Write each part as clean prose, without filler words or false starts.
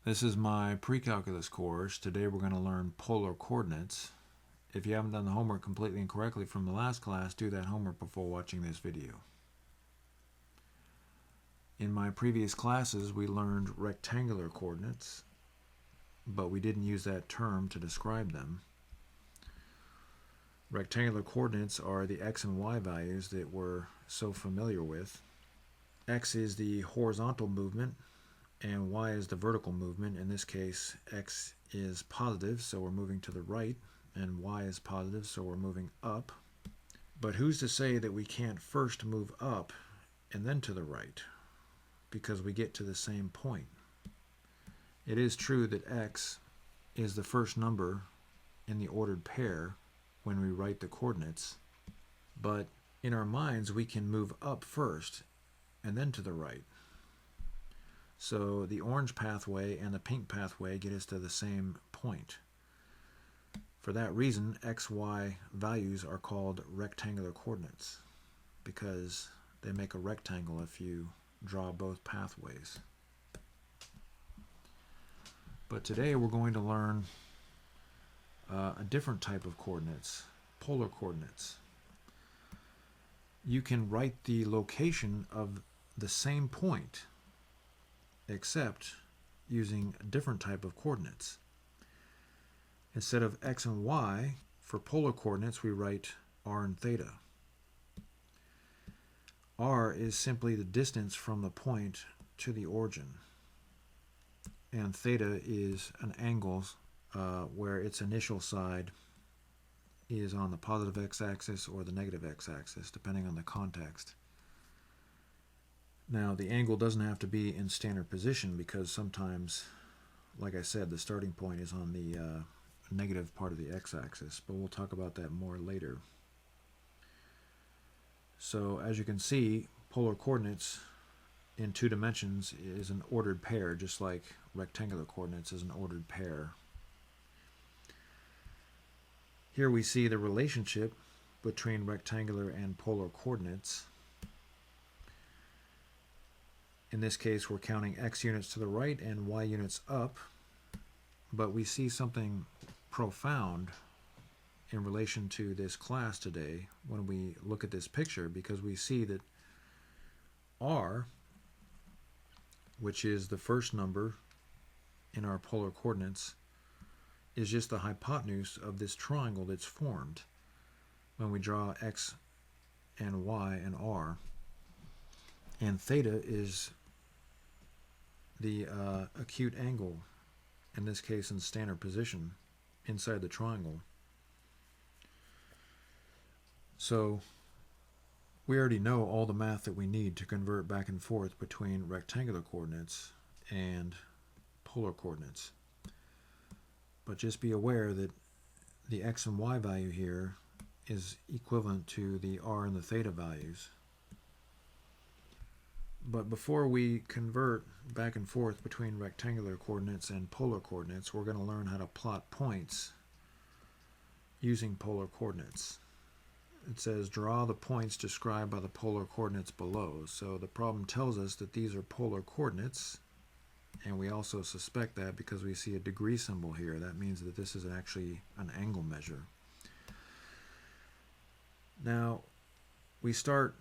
This is my Precalculus course. Today we're going to learn polar coordinates. If you haven't done the homework completely and correctly from the last class, do that homework before watching this video. In my previous classes, we learned rectangular coordinates, but we didn't use that term to describe them. Rectangular coordinates are the x and y values that we're so familiar with. X is the horizontal movement, and y is the vertical movement. In this case, x is positive, so we're moving to the right, and y is positive, so we're moving up. But who's to say that we can't first move up and then to the right, because we get to the same point? It is true that x is the first number in the ordered pair when we write the coordinates, but in our minds we can move up first and then to the right. So the orange pathway and the pink pathway get us to the same point. For that reason, x, y values are called rectangular coordinates, because they make a rectangle if you draw both pathways. But today we're going to learn a different type of coordinates, polar coordinates. You can write the location of the same point, except using a different type of coordinates. Instead of x and y, for polar coordinates we write r and theta. R is simply the distance from the point to the origin, and theta is an angle where its initial side is on the positive x-axis or the negative x-axis, depending on the context. Now, the angle doesn't have to be in standard position, because sometimes, like I said, the starting point is on the negative part of the x-axis, but we'll talk about that more later. So, as you can see, polar coordinates in 2 dimensions is an ordered pair, just like rectangular coordinates is an ordered pair. Here we see the relationship between rectangular and polar coordinates. In this case, we're counting x units to the right and y units up, but we see something profound in relation to this class today when we look at this picture, because we see that r, which is the first number in our polar coordinates, is just the hypotenuse of this triangle that's formed when we draw x and y and r. And theta is the acute angle, in this case in standard position, inside the triangle. So we already know all the math that we need to convert back and forth between rectangular coordinates and polar coordinates. But just be aware that the x and y value here is equivalent to the r and the theta values. But before we convert back and forth between rectangular coordinates and polar coordinates, we're going to learn how to plot points using polar coordinates. It says, draw the points described by the polar coordinates below. So the problem tells us that these are polar coordinates, and we also suspect that because we see a degree symbol here. That means that this is actually an angle measure. Now, we start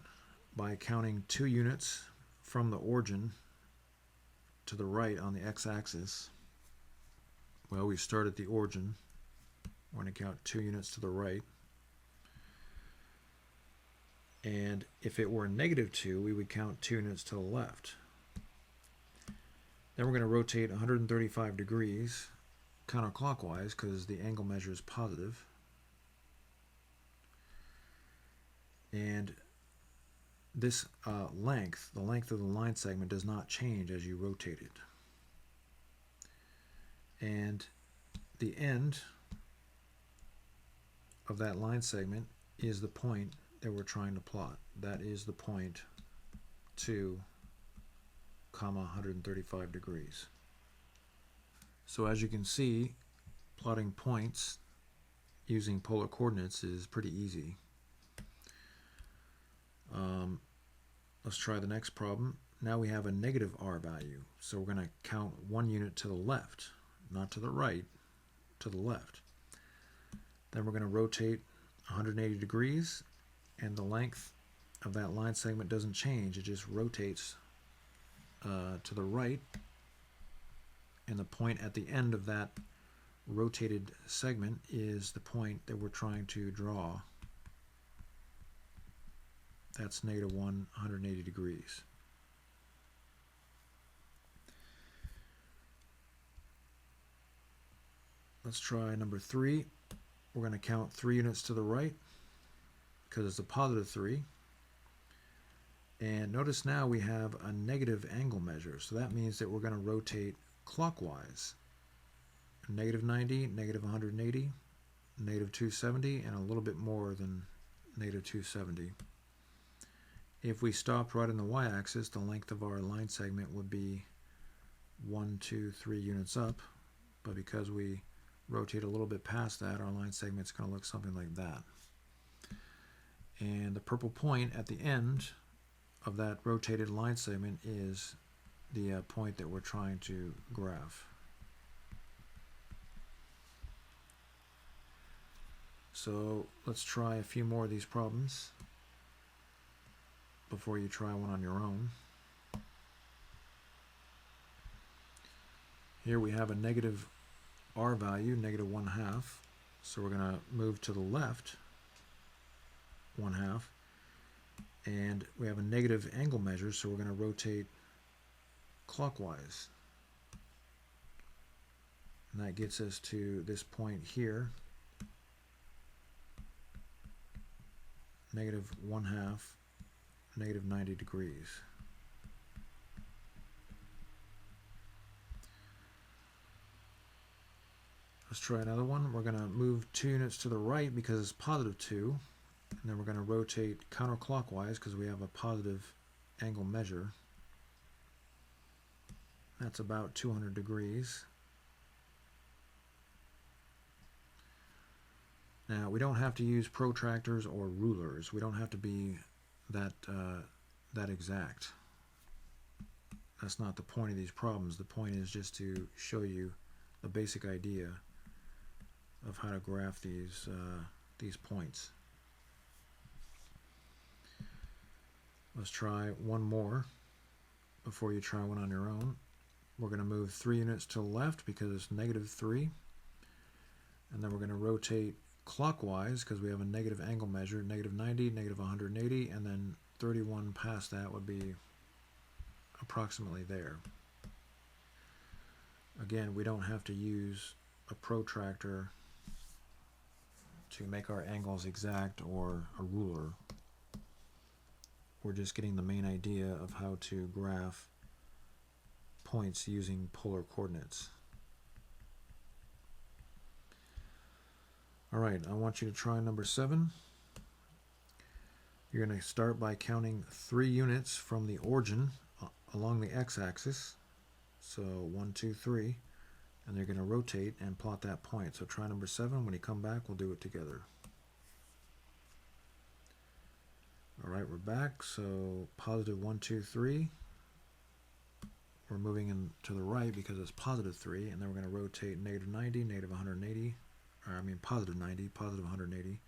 by counting 2 units from the origin to the right on the x-axis. Well, we start at the origin. We're going to count 2 units to the right. And if it were -2, we would count 2 units to the left. Then we're going to rotate 135 degrees counterclockwise, because the angle measure is positive. And this length, the length of the line segment, does not change as you rotate it. And the end of that line segment is the point that we're trying to plot. That is the point 2, 135 degrees. So as you can see, plotting points using polar coordinates is pretty easy. Let's try the next problem. now we have a negative r value. So we're going to count 1 unit to the left, not to the right, to the left. Then we're going to rotate 180 degrees, and the length of that line segment doesn't change. It just rotates to the right, and the point at the end of that rotated segment is the point that we're trying to draw. That's negative 180 degrees. Let's try number 3. We're going to count 3 units to the right because it's a positive 3. And notice now we have a negative angle measure. So that means that we're going to rotate clockwise. Negative 90, negative 180, negative 270, and a little bit more than negative 270. If we stopped right on the y-axis, the length of our line segment would be 1, 2, 3 units up. But because we rotate a little bit past that, our line segment's going to look something like that. And the purple point at the end of that rotated line segment is the point that we're trying to graph. So let's try a few more of these problems before you try one on your own. Here we have a negative r value, negative 1/2. So we're going to move to the left 1/2. And we have a negative angle measure, so we're going to rotate clockwise. And that gets us to this point here, negative 1/2, negative 90 degrees. Let's try another one. We're going to move 2 units to the right because it's positive 2. And then we're going to rotate counterclockwise because we have a positive angle measure. That's about 200 degrees. Now, we don't have to use protractors or rulers. We don't have to be that exact. That's not the point of these problems. The point is just to show you a basic idea of how to graph these points. Let's try one more before you try one on your own. We're going to move 3 units to the left because it's negative 3. And then we're going to rotate clockwise because we have a negative angle measure, negative 90, negative 180, and then 31 past that would be approximately there. Again, we don't have to use a protractor to make our angles exact or a ruler. We're just getting the main idea of how to graph points using polar coordinates. All right, I want you to try number 7. You're going to start by counting 3 units from the origin along the x-axis. So 1, 2, 3. And you're going to rotate and plot that point. So try number 7. When you come back, we'll do it together. All right, we're back. So positive 1, 2, 3. We're moving in to the right because it's positive 3. And then we're going to rotate negative 90, negative 180. Or I mean positive 90, positive 180.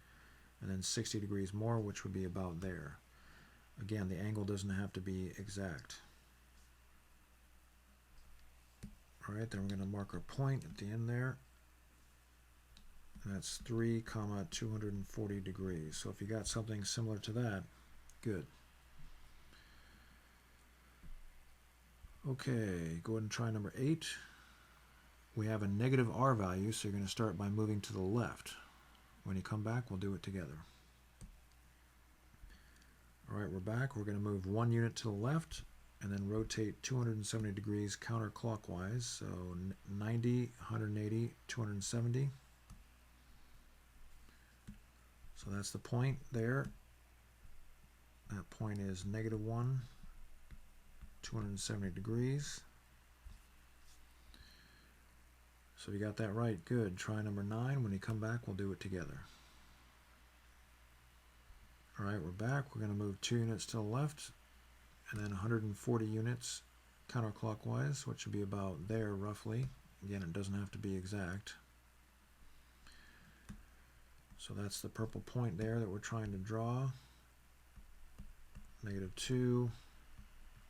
And then 60 degrees more, which would be about there. Again, the angle doesn't have to be exact. All right, then we're going to mark our point at the end there. And that's 3, 240 degrees. So if you got something similar to that, good. Okay, go ahead and try number 8. We have a negative r value, so you're going to start by moving to the left. When you come back, we'll do it together. All right, we're back. We're going to move 1 unit to the left and then rotate 270 degrees counterclockwise. So 90, 180, 270. So that's the point there. That point is negative 1, 270 degrees. So you got that right. Good. Try number 9. When you come back, we'll do it together. All right, we're back. We're going to move 2 units to the left and then 140 units counterclockwise, which should be about there roughly. Again, it doesn't have to be exact. So that's the purple point there that we're trying to draw. -2,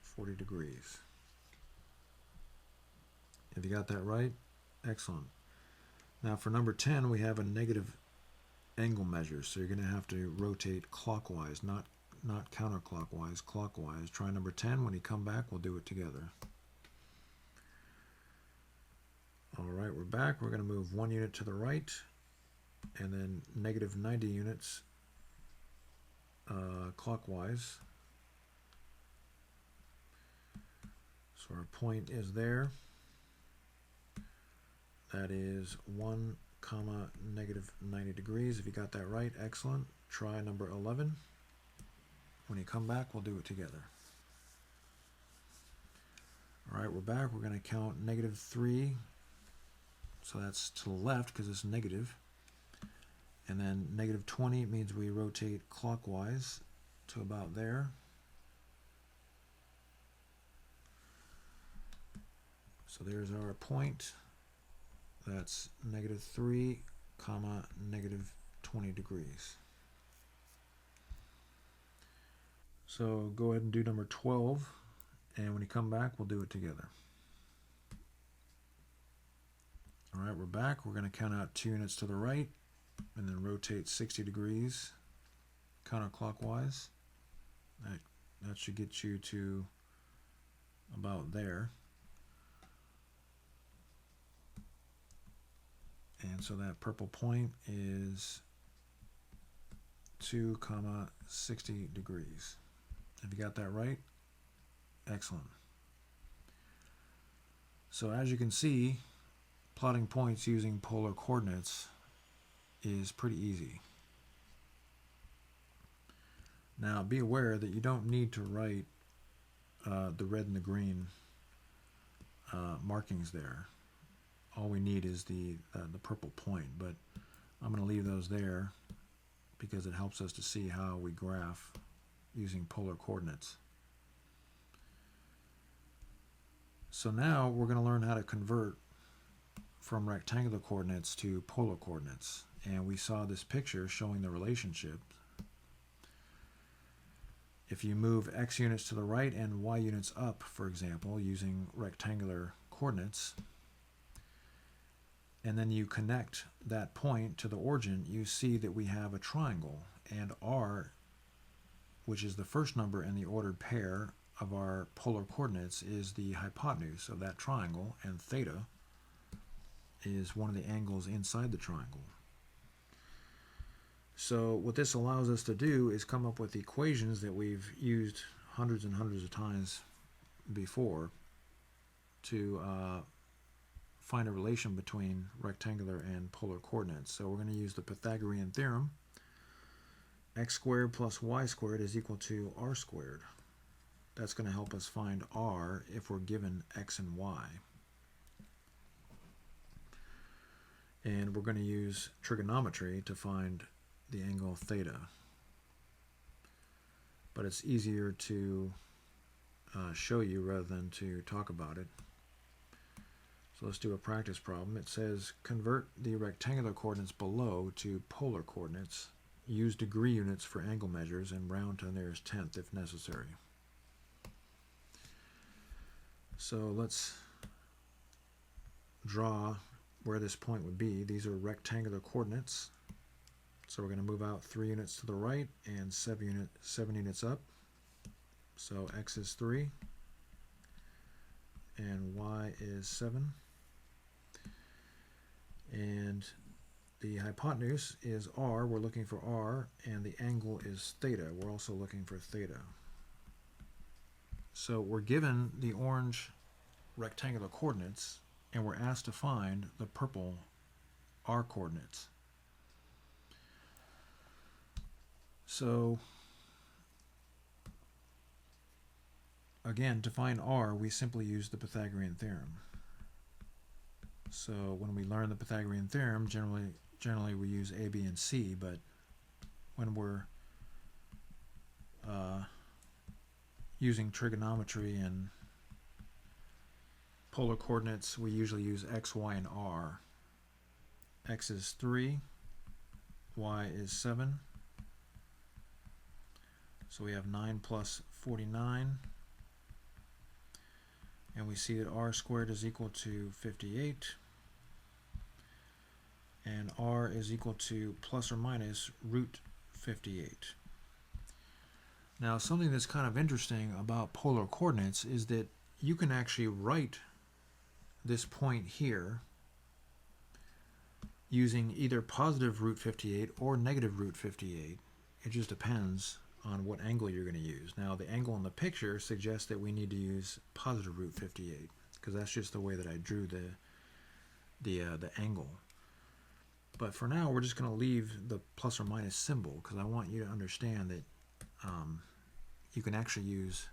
40 degrees. Have you got that right? Excellent. Now for number 10, we have a negative angle measure, so you're going to have to rotate clockwise, not counterclockwise, clockwise. Try number 10. When you come back, we'll do it together. All right, we're back. We're going to move 1 unit to the right, and then -90 units clockwise. So our point is there. That is 1, -90 degrees. If you got that right, excellent. Try number 11. When you come back, we'll do it together. All right, we're back. We're going to count -3. So that's to the left because it's negative. And then -20 means we rotate clockwise to about there. So there's our point. That's -3, -20 degrees. So go ahead and do number 12, and when you come back, we'll do it together. All right, we're back. We're going to count out 2 units to the right, and then rotate 60 degrees counterclockwise. That should get you to about there. And so that purple point is 2, 60 degrees. Have you got that right? Excellent. So as you can see, plotting points using polar coordinates is pretty easy. Now be aware that you don't need to write the red and the green markings there. All we need is the purple point, but I'm going to leave those there because it helps us to see how we graph using polar coordinates. So now we're going to learn how to convert from rectangular coordinates to polar coordinates, and we saw this picture showing the relationship. If you move x units to the right and y units up, for example, using rectangular coordinates, and then you connect that point to the origin, you see that we have a triangle, and r, which is the first number in the ordered pair of our polar coordinates, is the hypotenuse of that triangle, and theta is one of the angles inside the triangle. So what this allows us to do is come up with equations that we've used hundreds and hundreds of times before to find a relation between rectangular and polar coordinates. So we're going to use the Pythagorean theorem. X squared plus y squared is equal to r squared. That's going to help us find r if we're given x and y. And we're going to use trigonometry to find the angle theta. But it's easier to show you rather than to talk about it. So let's do a practice problem. It says convert the rectangular coordinates below to polar coordinates. Use degree units for angle measures and round to the nearest tenth if necessary. So let's draw where this point would be. These are rectangular coordinates. So we're going to move out 3 units to the right and 7 units up. So x is 3 and y is 7. And the hypotenuse is r. We're looking for r, and the angle is theta. We're also looking for theta. So we're given the orange rectangular coordinates, and we're asked to find the purple r coordinates. So again, to find r, we simply use the Pythagorean theorem. So when we learn the Pythagorean theorem, generally we use a, b, and c, but when we're using trigonometry and polar coordinates, we usually use x, y, and r. X is 3, y is 7. So we have 9 plus 49. And we see that r squared is equal to 58. And r is equal to plus or minus root 58. Now, something that's kind of interesting about polar coordinates is that you can actually write this point here using either positive root 58 or negative root 58. It just depends on what angle you're going to use. Now, the angle in the picture suggests that we need to use positive root 58 because that's just the way that I drew the angle. But for now, we're just going to leave the plus or minus symbol because I want you to understand that you can actually use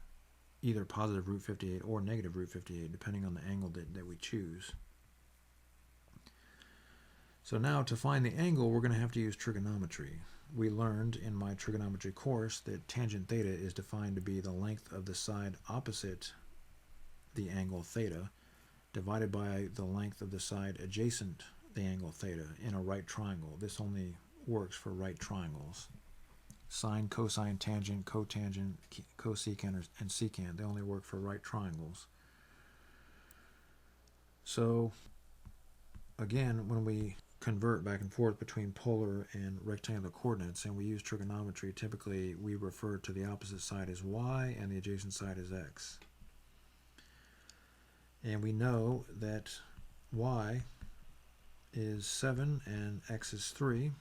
either positive root 58 or negative root 58 depending on the angle that we choose. So now to find the angle, we're going to have to use trigonometry. We learned in my trigonometry course that tangent theta is defined to be the length of the side opposite the angle theta divided by the length of the side adjacent the angle theta in a right triangle. This only works for right triangles. Sine, cosine, tangent, cotangent, cosecant, and secant, they only work for right triangles. So again, when we convert back and forth between polar and rectangular coordinates and we use trigonometry, typically we refer to the opposite side as y and the adjacent side as x. And we know that y is 7 and x is 3.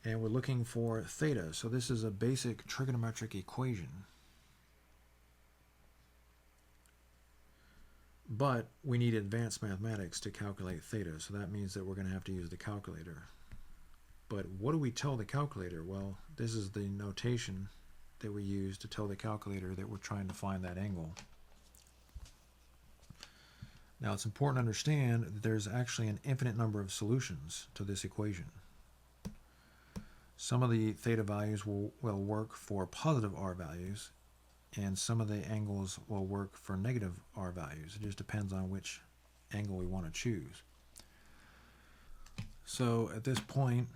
And we're looking for theta. So this is a basic trigonometric equation. But we need advanced mathematics to calculate theta, so that means that we're going to have to use the calculator. But what do we tell the calculator? Well, this is the notation that we use to tell the calculator that we're trying to find that angle. Now, it's important to understand that there's actually an infinite number of solutions to this equation. Some of the theta values will work for positive r values, and some of the angles will work for negative r values. It just depends on which angle we want to choose. So at this point,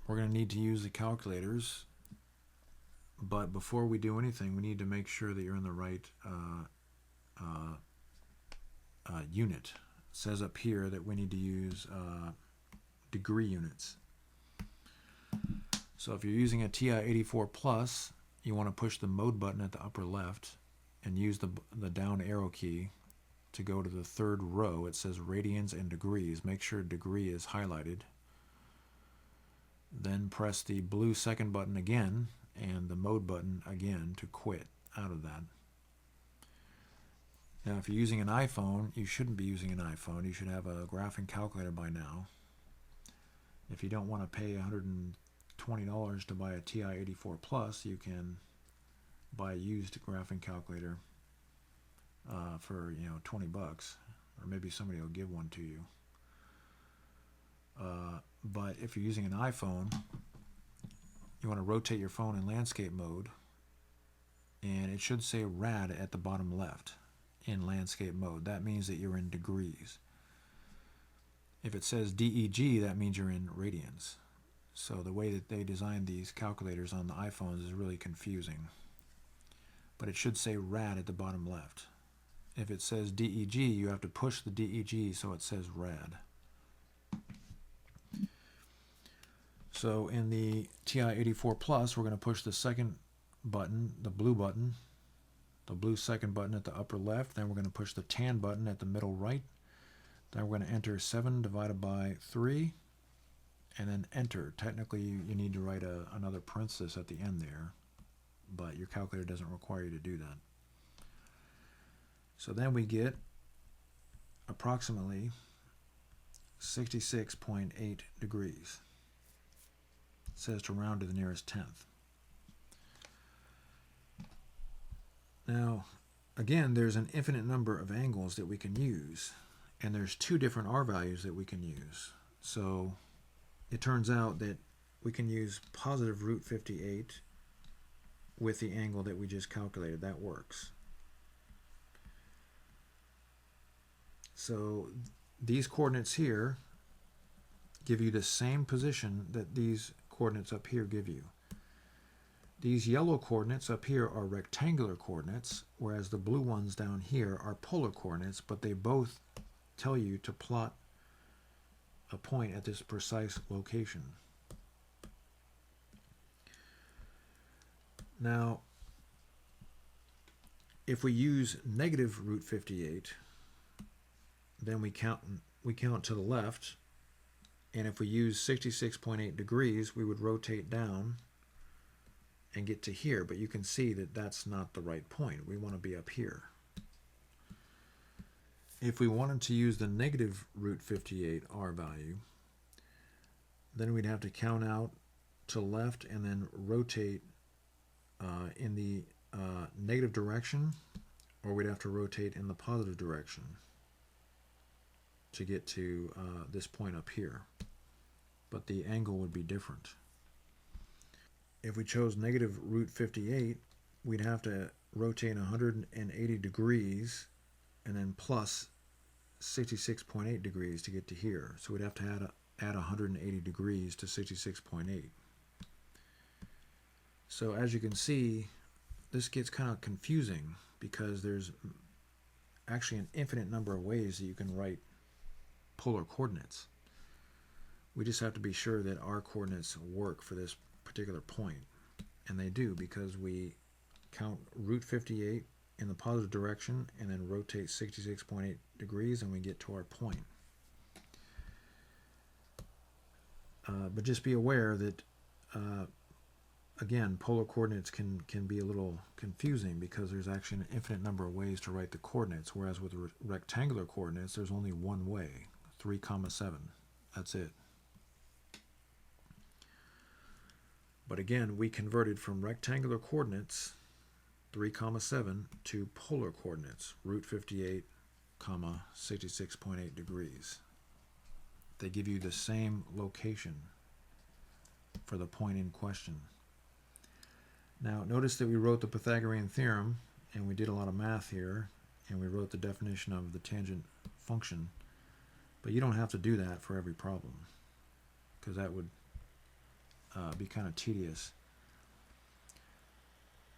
we're going to need to use the calculators, but before we do anything, we need to make sure that you're in the right unit. It says up here that we need to use degree units. So if you're using a TI-84 Plus, you want to push the mode button at the upper left and use the down arrow key to go to the third row. It says radians and degrees. Make sure degree is highlighted. Then press the blue second button again and the mode button again to quit out of that. Now, if you're using an iPhone, you shouldn't be using an iPhone. You should have a graphing calculator by now. If you don't want to pay $120 to buy a TI-84 Plus, you can buy a used graphing calculator for 20 bucks, or maybe somebody will give one to you. But if you're using an iPhone, you want to rotate your phone in landscape mode, and it should say rad at the bottom left in landscape mode. That means that you're in degrees. If it says DEG, that means you're in radians. So the way that they designed these calculators on the iPhones is really confusing. But it should say rad at the bottom left. If it says DEG, you have to push the DEG so it says rad. So in the TI-84 Plus, we're going to push the second button, the blue second button at the upper left. Then we're going to push the tan button at the middle right. Then we're going to enter 7 divided by 3. And then enter. Technically, you need to write another parenthesis at the end there, but your calculator doesn't require you to do that. So then we get approximately 66.8 degrees. It says to round to the nearest tenth. Now, again, there's an infinite number of angles that we can use, and there's 2 different r values that we can use. So it turns out that we can use positive root 58 with the angle that we just calculated. That works. So these coordinates here give you the same position that these coordinates up here give you. These yellow coordinates up here are rectangular coordinates, whereas the blue ones down here are polar coordinates, but they both tell you to plot a point at this precise location. Now, if we use negative root 58, then we count to the left, and if we use 66.8 degrees, we would rotate down and get to here, but you can see that that's not the right point. We want to be up here. If we wanted to use the negative root 58 r value, then we'd have to count out to the left and then rotate in the negative direction, or we'd have to rotate in the positive direction to get to this point up here. But the angle would be different. If we chose negative root 58, we'd have to rotate 180 degrees and then plus 66.8 degrees to get to here. So we'd have to add 180 degrees to 66.8. So as you can see, this gets kind of confusing because there's actually an infinite number of ways that you can write polar coordinates. We just have to be sure that our coordinates work for this particular point, and they do, because we count root 58 in the positive direction and then rotate 66.8 degrees and we get to our point. But just be aware that again, polar coordinates can be a little confusing because there's actually an infinite number of ways to write the coordinates, whereas with rectangular coordinates there's only one way, 3, 7. That's it. But again, we converted from rectangular coordinates, 3, 7, to polar coordinates, root 58, 66.8 degrees. They give you the same location for the point in question. Now, notice that we wrote the Pythagorean theorem, and we did a lot of math here, and we wrote the definition of the tangent function. But you don't have to do that for every problem, because that would be kind of tedious.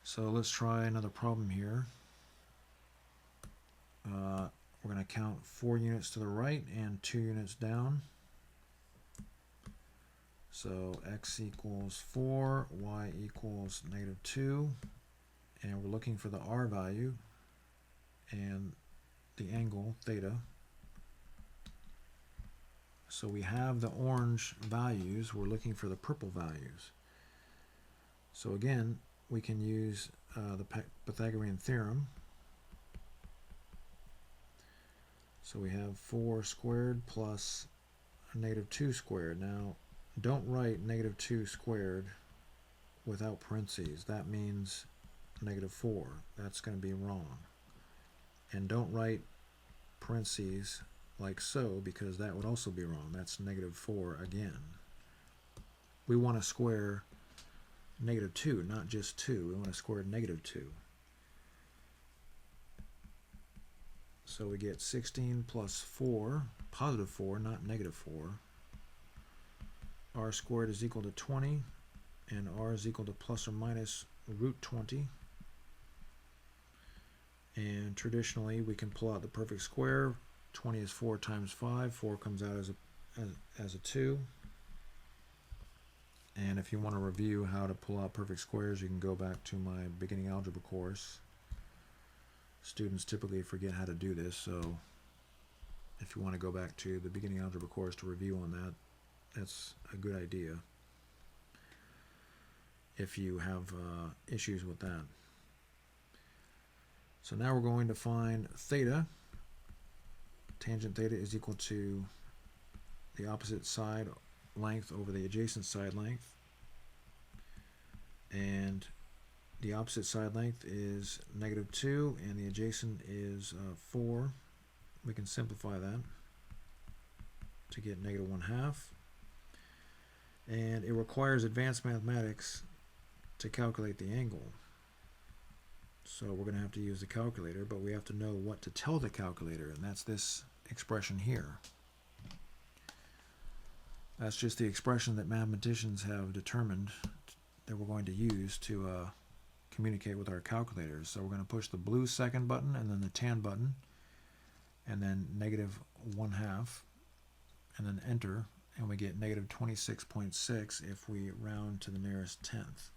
So let's try another problem here. We're going to count 4 units to the right and 2 units down. So x equals 4, y equals -2, and we're looking for the r value and the angle theta. So we have the orange values, we're looking for the purple values. So again, we can use the Pythagorean theorem. So we have 4 squared plus -2 squared. Now, don't write -2 squared without parentheses. That means -4. That's going to be wrong. And don't write parentheses like so, because that would also be wrong. That's -4 again. We want to square -2, not just 2. We want to square -2. So we get 16 plus 4, positive 4, not -4. R squared is equal to 20, and r is equal to plus or minus root 20. And traditionally, we can pull out the perfect square. 20 is 4 times 5. 4 comes out as a 2. And if you want to review how to pull out perfect squares, you can go back to my beginning algebra course. Students typically forget how to do this, so if you want to go back to the beginning algebra course to review on that, that's a good idea if you have issues with that. So now we're going to find theta. Tangent theta is equal to the opposite side length over the adjacent side length. And the opposite side length is -2, and the adjacent is 4. We can simplify that to get -1/2. And it requires advanced mathematics to calculate the angle. So we're going to have to use the calculator, but we have to know what to tell the calculator, and that's this expression here. That's just the expression that mathematicians have determined that we're going to use to communicate with our calculators. So we're going to push the blue second button and then the tan button and then -1/2 and then enter, and we get -26.6 if we round to the nearest tenth.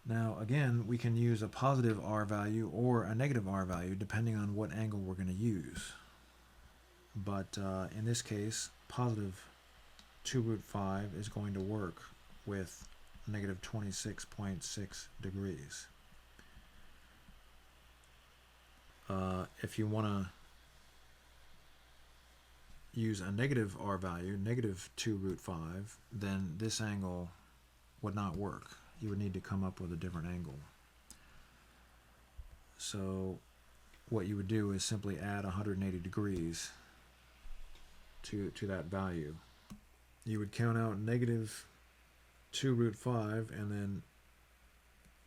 Now again, we can use a positive r value or a negative r value depending on what angle we're going to use. But in this case, positive 2√5 is going to work with -26.6 degrees. If you want to use a negative r value, -2√5, then this angle would not work. You would need to come up with a different angle. So what you would do is simply add 180 degrees to that value. You would count out -2√5 and then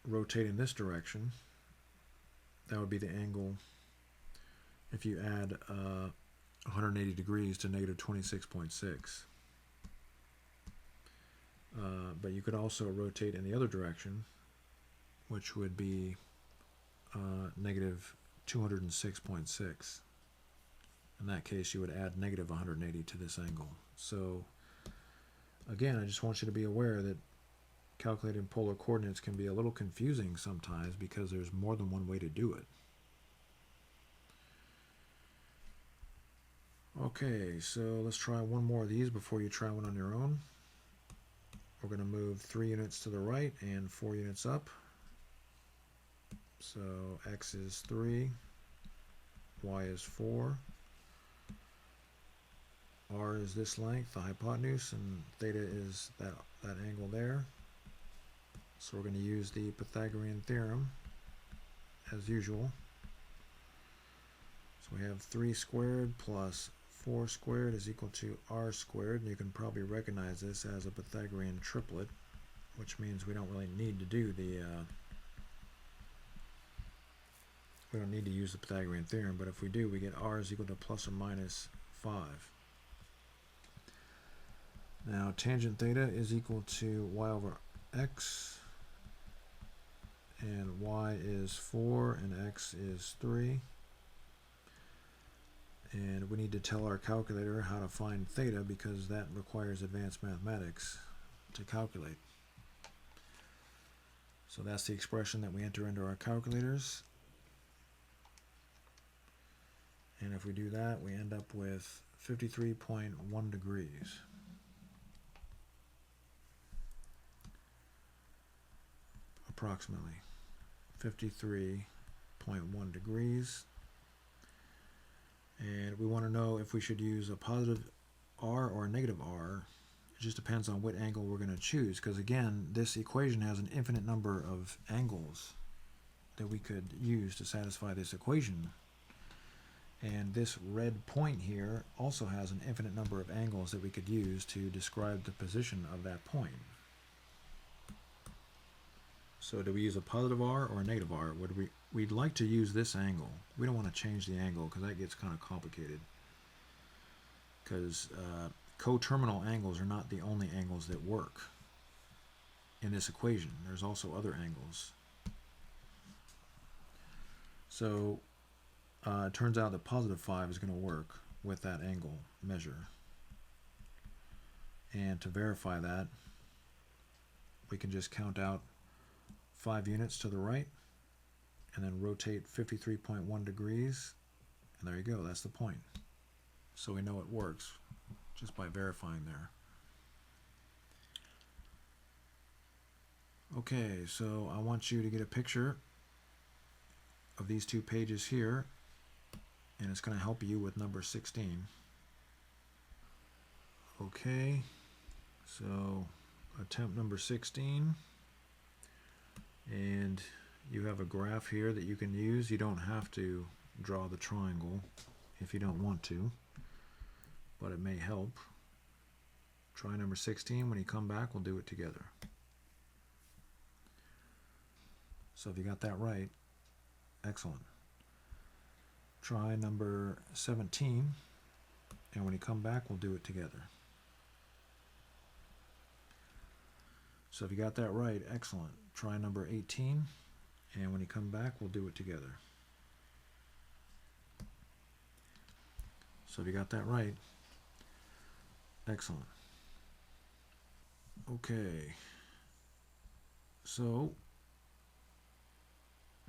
rotate in this direction. That would be the angle if you add 180 degrees to -26.6. But you could also rotate in the other direction, which would be -206.6. In that case, you would add -180 to this angle. So again, I just want you to be aware that calculating polar coordinates can be a little confusing sometimes because there's more than one way to do it. Okay, so let's try one more of these before you try one on your own. We're going to move 3 units to the right and 4 units up. So x is 3, y is 4, r is this length, the hypotenuse, and theta is that angle there. So we're going to use the Pythagorean theorem as usual. So we have 3 squared plus 4 squared is equal to r squared, and you can probably recognize this as a Pythagorean triplet, which means we don't really need to do the we don't need to use the Pythagorean theorem, but if we do, we get r is equal to ±5. Now tangent theta is equal to y over x, and y is 4 and x is 3. And we need to tell our calculator how to find theta because that requires advanced mathematics to calculate. So that's the expression that we enter into our calculators. And if we do that, we end up with 53.1 degrees. Approximately 53.1 degrees. And we want to know if we should use a positive r or a negative r. It just depends on what angle we're going to choose, because again, this equation has an infinite number of angles that we could use to satisfy this equation. And this red point here also has an infinite number of angles that we could use to describe the position of that point. So do we use a positive r or a negative r? We'd like to use this angle. We don't want to change the angle because that gets kind of complicated. Because coterminal angles are not the only angles that work in this equation. There's also other angles. So it turns out that +5 is going to work with that angle measure. And to verify that, we can just count out 5 units to the right and then rotate 53.1 degrees, and there you go, that's the point. So we know it works just by verifying there. Okay, so I want you to get a picture of these 2 pages here, and it's going to help you with number 16. Okay, so attempt number 16. And you have a graph here that you can use. You don't have to draw the triangle if you don't want to, but it may help. Try number 16. When you come back, we'll do it together. So if you got that right, excellent. Try number 17, and when you come back, we'll do it together. So if you got that right, excellent. Try number 18, and when you come back, we'll do it together. So if you got that right, excellent. Okay, so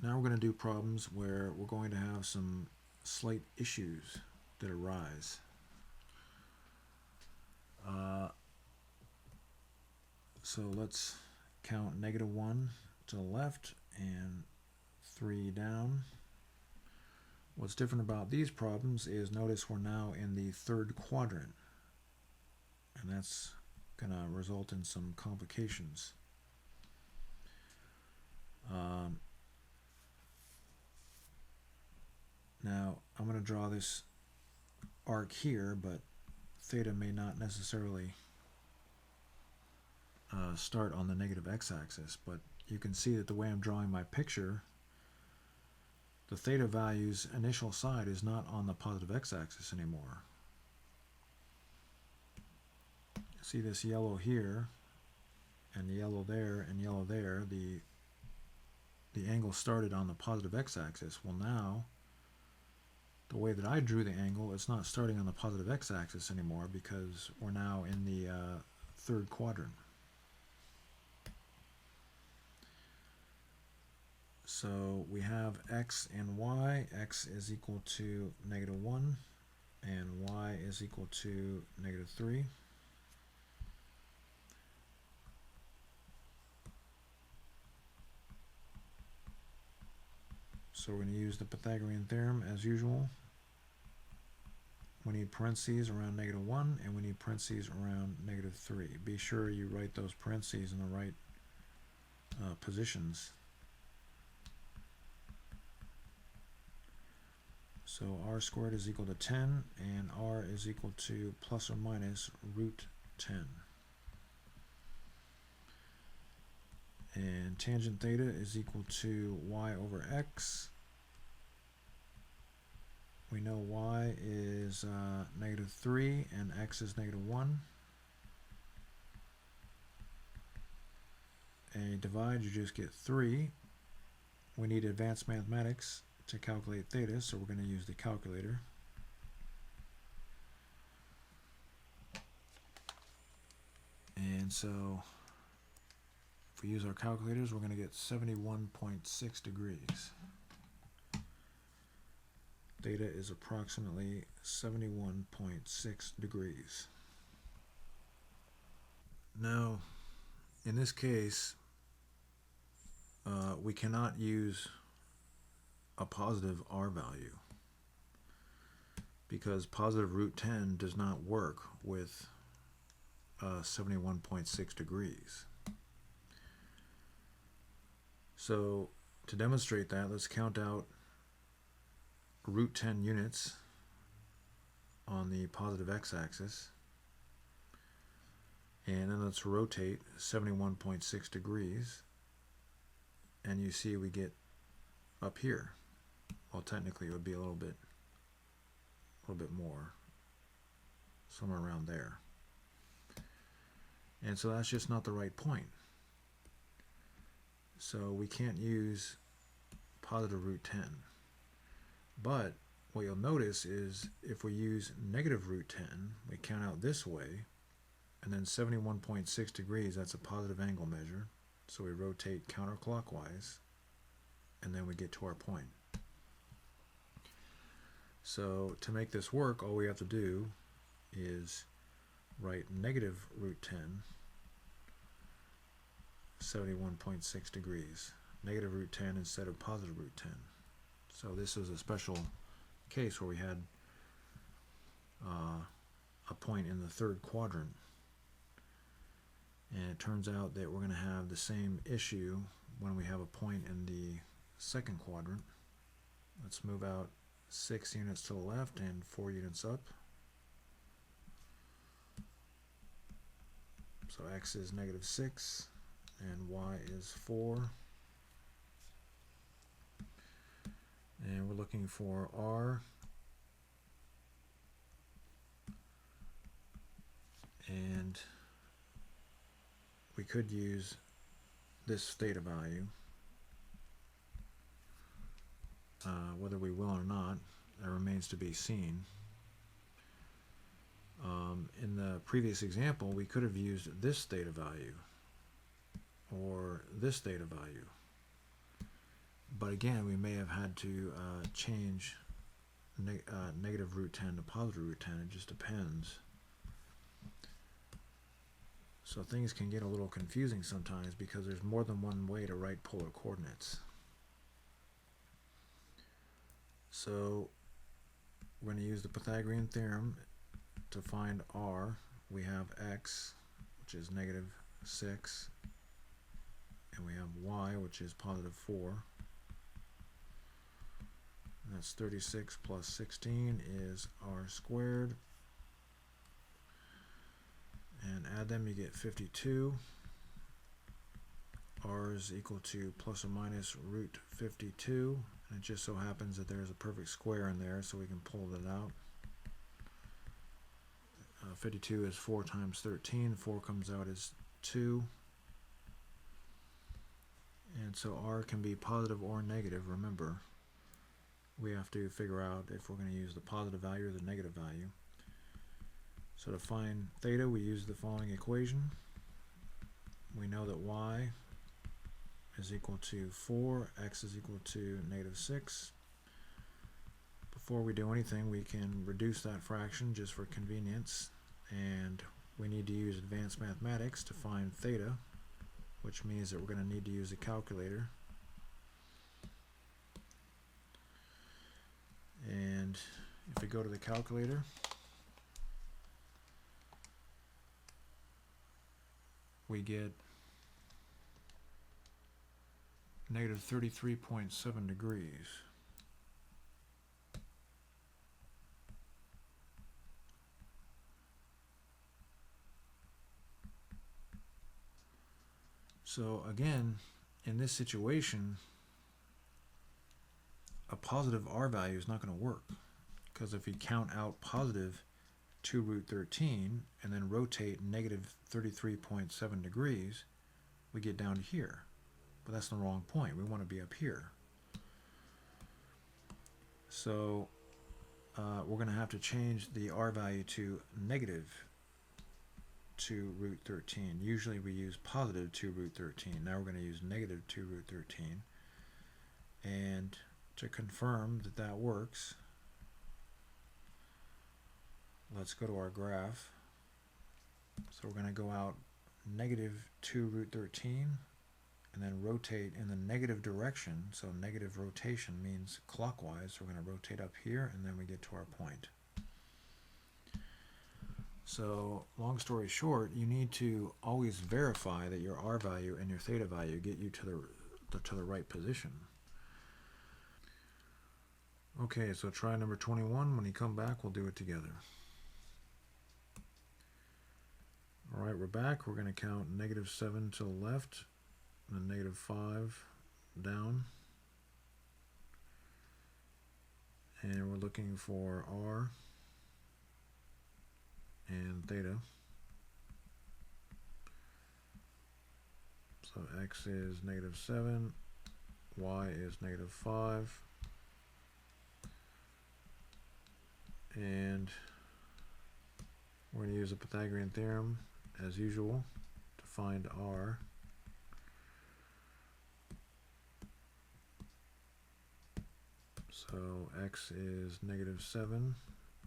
now we're going to do problems where we're going to have some slight issues that arise. So let's count -1 to the left and 3 down. What's different about these problems is notice we're now in the third quadrant, and that's going to result in some complications. Now I'm going to draw this arc here, but theta may not necessarily start on the negative x-axis, but you can see that the way I'm drawing my picture, the theta value's initial side is not on the positive x-axis anymore. See this yellow here, and yellow there, and yellow there. The angle started on the positive x-axis. Well, now, the way that I drew the angle, it's not starting on the positive x-axis anymore because we're now in the third quadrant. So we have x and y. X is equal to -1, and y is equal to -3. So we're going to use the Pythagorean theorem as usual. We need parentheses around -1, and we need parentheses around -3. Be sure you write those parentheses in the right positions. So r squared is equal to 10, and r is equal to plus or minus √10. And tangent theta is equal to y over x. We know y is -3 and x is -1. And you divide, you just get 3. We need advanced mathematics to calculate theta, so we're going to use the calculator. And so if we use our calculators, we're going to get 71.6 degrees. Theta is approximately 71.6 degrees. Now, in this case, we cannot use a positive r value because positive √10 does not work with 71.6 degrees. So to demonstrate that, let's count out √10 units on the positive x-axis, and then let's rotate 71.6 degrees, and you see we get up here. Well, technically it would be a little bit more, somewhere around there. And so that's just not the right point. So we can't use positive √10. But what you'll notice is if we use negative √10, we count out this way, and then 71.6 degrees, that's a positive angle measure. So we rotate counterclockwise, and then we get to our point. So to make this work, all we have to do is write negative √10, 71.6 degrees. Negative √10 instead of positive √10. So this is a special case where we had a point in the third quadrant. And it turns out that we're going to have the same issue when we have a point in the second quadrant. Let's move out 6 units to the left and 4 units up. So x is negative 6 and y is 4. And we're looking for r. And we could use this theta value. Whether we will or not, that remains to be seen. In the previous example, we could have used this theta value or this theta value. But again, we may have had to change negative root 10 to positive root 10. It just depends. So things can get a little confusing sometimes because there's more than one way to write polar coordinates. So we're going to use the Pythagorean theorem to find r. We have x, which is negative 6, and we have y, which is positive 4. And that's 36 plus 16 is r squared. And add them, you get 52. R is equal to plus or minus root 52. And it just so happens that there's a perfect square in there, so we can pull that out. 52 is 4 times 13. 4 comes out as 2. And so r can be positive or negative. Remember, we have to figure out if we're going to use the positive value or the negative value. So to find theta, we use the following equation. We know that y is equal to 4, x is equal to negative 6. Before we do anything, we can reduce that fraction just for convenience, and we need to use advanced mathematics to find theta, which means that we're going to need to use a calculator. And if we go to the calculator, we get negative 33.7 degrees. So again, in this situation, a positive r value is not going to work, because if we count out positive 2 root 13 and then rotate negative 33.7 degrees, we get down to here. But that's the wrong point. We want to be up here. So we're going to have to change the r value to negative 2 root 13. Usually we use positive 2 root 13. Now we're going to use negative 2 root 13. And to confirm that that works, let's go to our graph. So we're going to go out negative 2 root 13 and then rotate in the negative direction. So negative rotation means clockwise. So we're going to rotate up here and then we get to our point. So long story short, you need to always verify that your r value and your theta value get you to the right position. Okay, so try number 21. When you come back, we'll do it together. All right, we're back. We're going to count negative 7 to the left and then negative 5 down. And we're looking for r and theta. So x is negative 7, y is negative 5, and we're going to use the Pythagorean theorem as usual to find r. So x is negative 7.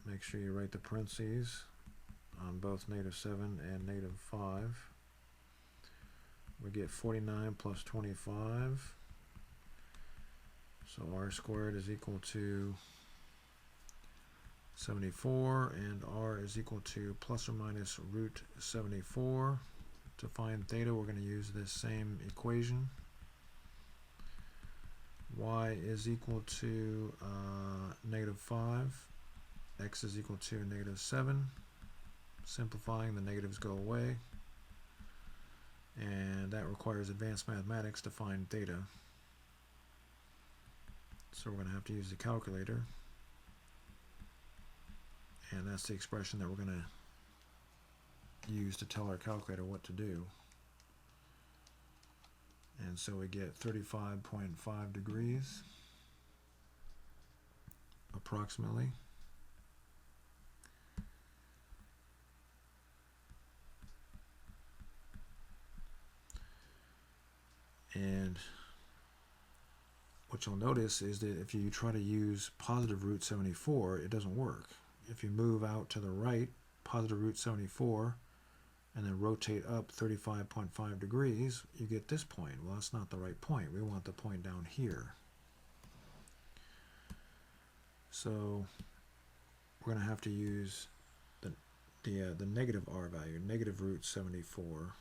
Make sure you write the parentheses on both negative 7 and negative 5. We get 49 plus 25. So r squared is equal to 74, and r is equal to plus or minus root 74. To find theta, we're going to use this same equation. Y is equal to negative 5. X is equal to negative 7. Simplifying, the negatives go away. and that requires advanced mathematics to find theta. So we're going to have to use the calculator, and that's the expression that we're going to use to tell our calculator what to do. And so we get 35.5 degrees approximately. And what you'll notice is that if you try to use positive root 74, it doesn't work. If you move out to the right, positive root 74, and then rotate up 35.5 degrees, you get this point. Well, that's not the right point. We want the point down here. So we're going to have to use the negative r value, negative root 74.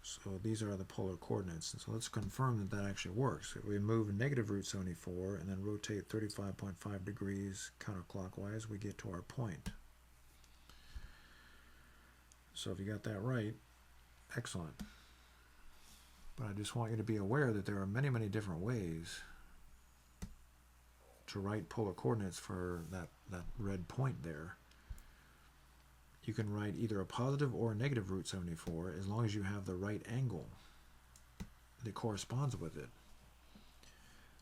So these are the polar coordinates. And so let's confirm that that actually works. If we move negative root 74 and then rotate 35.5 degrees counterclockwise, we get to our point. So if you got that right, excellent. But I just want you to be aware that there are many, many different ways to write polar coordinates for that red point there. You can write either a positive or a negative root 74 as long as you have the right angle that corresponds with it.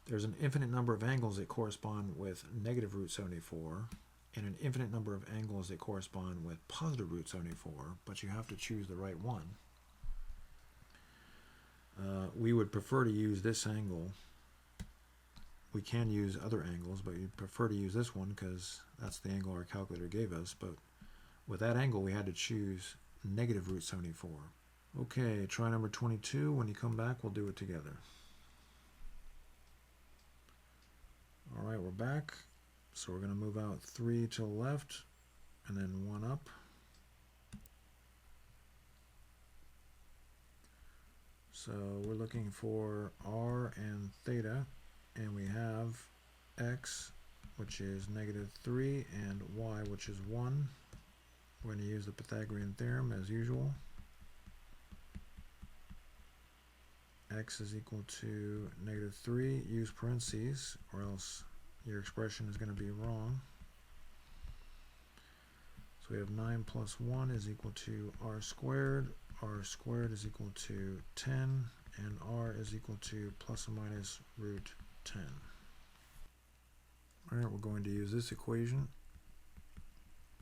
There's an infinite number of angles that correspond with negative root 74 and an infinite number of angles that correspond with positive root 74, but you have to choose the right one. We would prefer to use this angle. We can use other angles, but you'd prefer to use this one because that's the angle our calculator gave us. But with that angle, we had to choose negative root 74. Okay, try number 22. When you come back, we'll do it together. All right, we're back. So we're going to move out 3 to the left and then 1 up. So we're looking for r and theta, and we have x, which is -3, and y, which is 1. We're going to use the Pythagorean theorem as usual. X is equal to -3, use parentheses, or else your expression is going to be wrong. So we have 9 plus 1 is equal to r squared. R squared is equal to 10, and r is equal to plus or minus root 10. All right, we're going to use this equation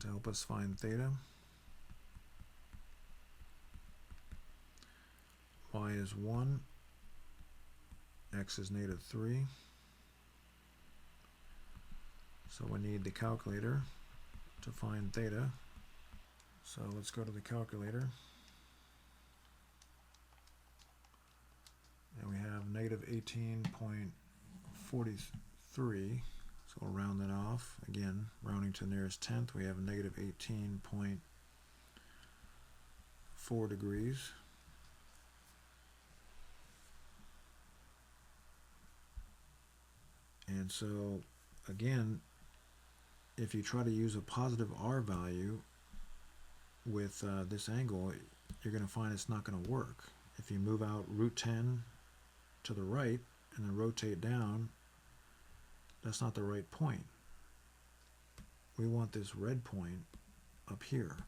to help us find theta. Y is 1, x is -3. So we need the calculator to find theta. So let's go to the calculator. And we have -18.43. So we'll round that off. Again, rounding to the nearest tenth, we have -18.4 degrees. And so, again, if you try to use a positive r value with this angle, you're going to find it's not going to work. If you move out root 10 to the right and then rotate down, that's not the right point. We want this red point up here.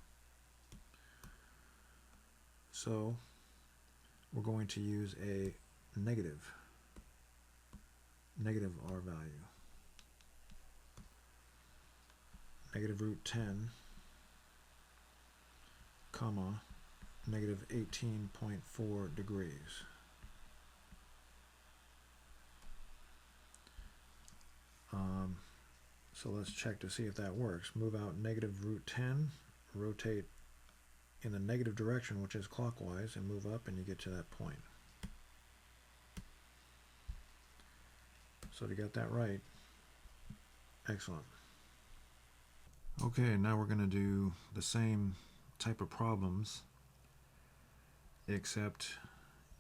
So we're going to use a negative r value. -√10, comma, -18.4 degrees. So let's check to see if that works. Move out -√10, rotate in the negative direction, which is clockwise, and move up, and you get to that point. So to get that right, excellent. Okay, now we're going to do the same type of problems, except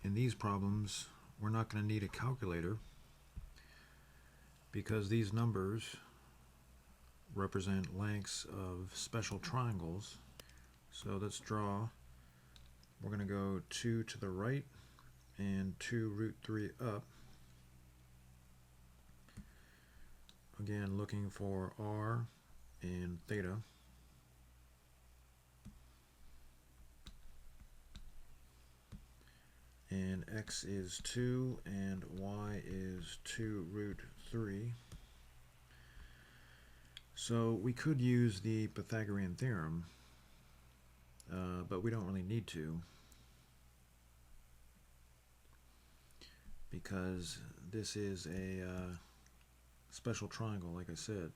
in these problems, we're not going to need a calculator because these numbers represent lengths of special triangles. So let's draw. We're going to go 2 to the right and 2 root 3 up. Again, looking for r and theta. And x is 2 and y is 2 root 3. So we could use the Pythagorean theorem, but we don't really need to, because this is a special triangle, like I said.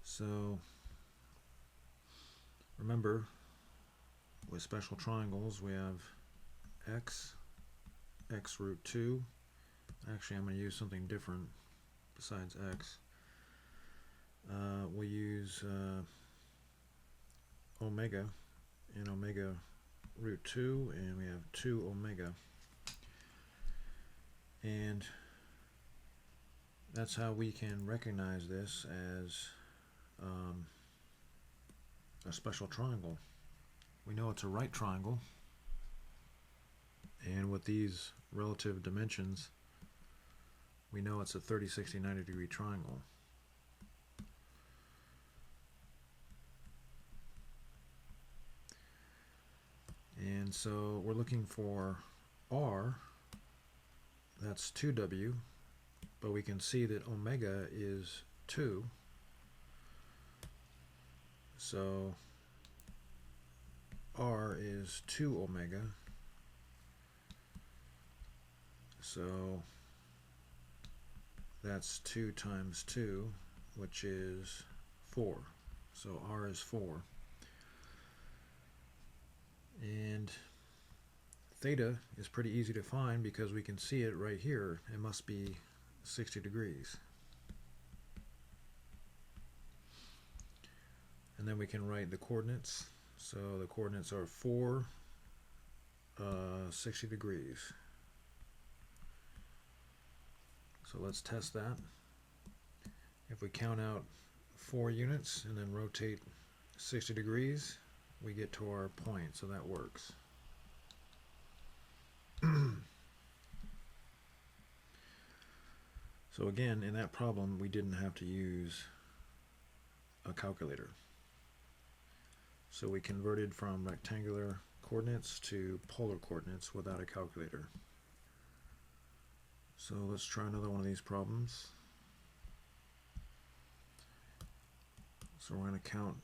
So remember, with special triangles we have x root 2. Actually, I'm going to use something different besides x. We'll use omega and omega root 2, and we have 2 omega. And that's how we can recognize this as a special triangle. We know it's a right triangle, and with these relative dimensions, we know it's a 30, 60, 90 degree triangle. And so we're looking for r, that's 2w, but we can see that omega is 2. So r is 2 omega. So that's 2 times 2, which is 4. So r is 4. And theta is pretty easy to find because we can see it right here. It must be 60 degrees. And then we can write the coordinates. So the coordinates are 4, 60 degrees. So let's test that. If we count out 4 units and then rotate 60 degrees, we get to our point, so that works. So again, in that problem, we didn't have to use a calculator. So we converted from rectangular coordinates to polar coordinates without a calculator. So let's try another one of these problems. So we're going to count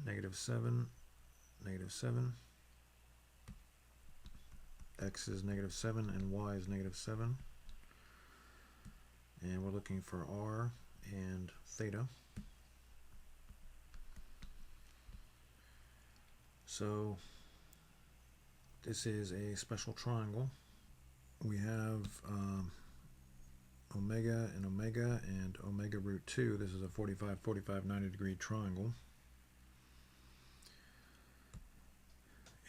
-7, -7. X is -7 and y is -7. And we're looking for r and theta. So this is a special triangle. We have omega and omega root 2. This is a 45, 45, 90 degree triangle.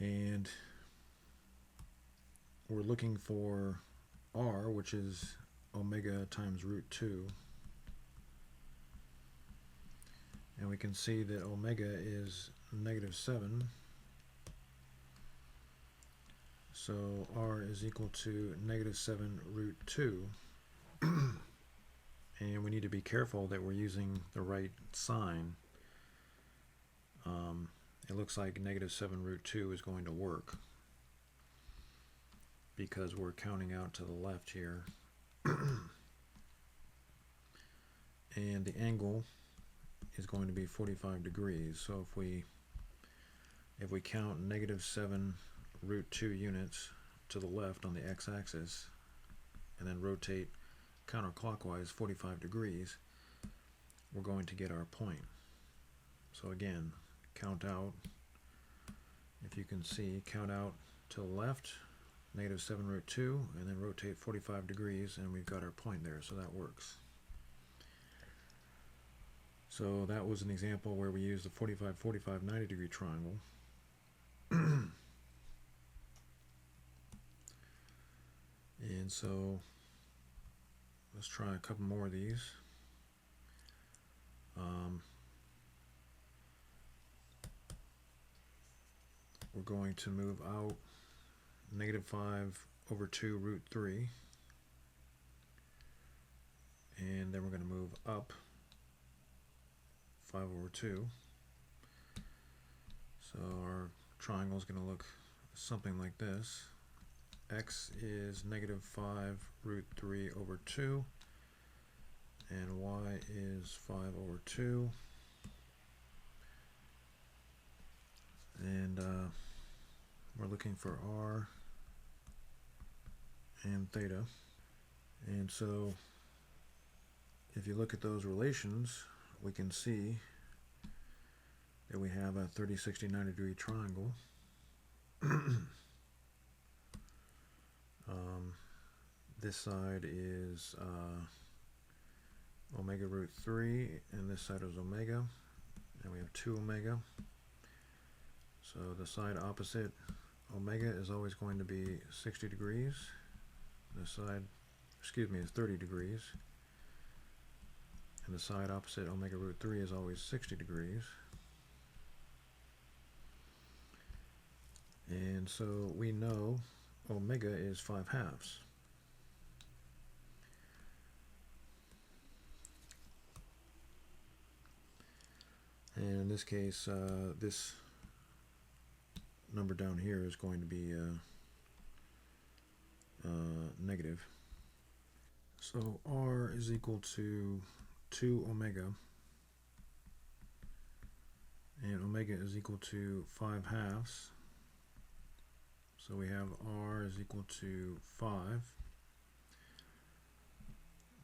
And we're looking for r, which is omega times root 2. And we can see that omega is -7. So r is equal to -7 root 2. And we need to be careful that we're using the right sign. It looks like -7 root 2 is going to work because we're counting out to the left here. And the angle is going to be 45 degrees. So if we count -7 root 2 units to the left on the x-axis and then rotate counterclockwise 45 degrees, we're going to get our point. So again, count out, if you can see, count out to the left, -7 root 2, and then rotate 45 degrees, and we've got our point there, so that works. So that was an example where we used the 45, 45, 90 degree triangle. And so let's try a couple more of these. We're going to move out -5/2 root 3, and then we're going to move up 5/2. So our triangle is going to look something like this. X is -5√3/2, and y is 5/2. And we're looking for r and theta. And so if you look at those relations, we can see that we have a 30, 60, 90-degree triangle. This side is omega root 3, and this side is omega, and we have 2 omega. So the side opposite omega is always going to be 60 degrees. This side, is 30 degrees. And the side opposite omega root 3 is always 60 degrees. And so we know omega is 5/2. And in this case, this number down here is going to be negative. So r is equal to 2 omega, and omega is equal to 5/2. So we have r is equal to 5.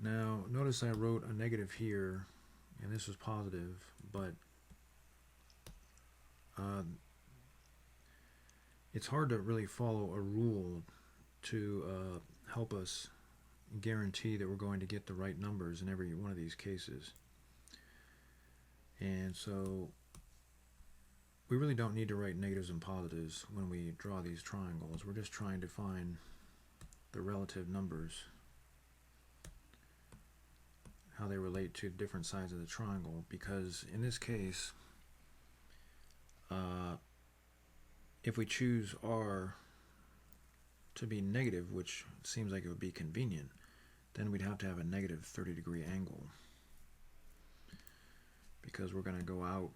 Now notice I wrote a negative here, and this was positive, but it's hard to really follow a rule to help us guarantee that we're going to get the right numbers in every one of these cases. And so we really don't need to write negatives and positives when we draw these triangles. We're just trying to find the relative numbers, how they relate to different sides of the triangle, because in this case, if we choose r to be negative, which seems like it would be convenient, then we'd have to have a negative 30-degree angle, because we're going to go out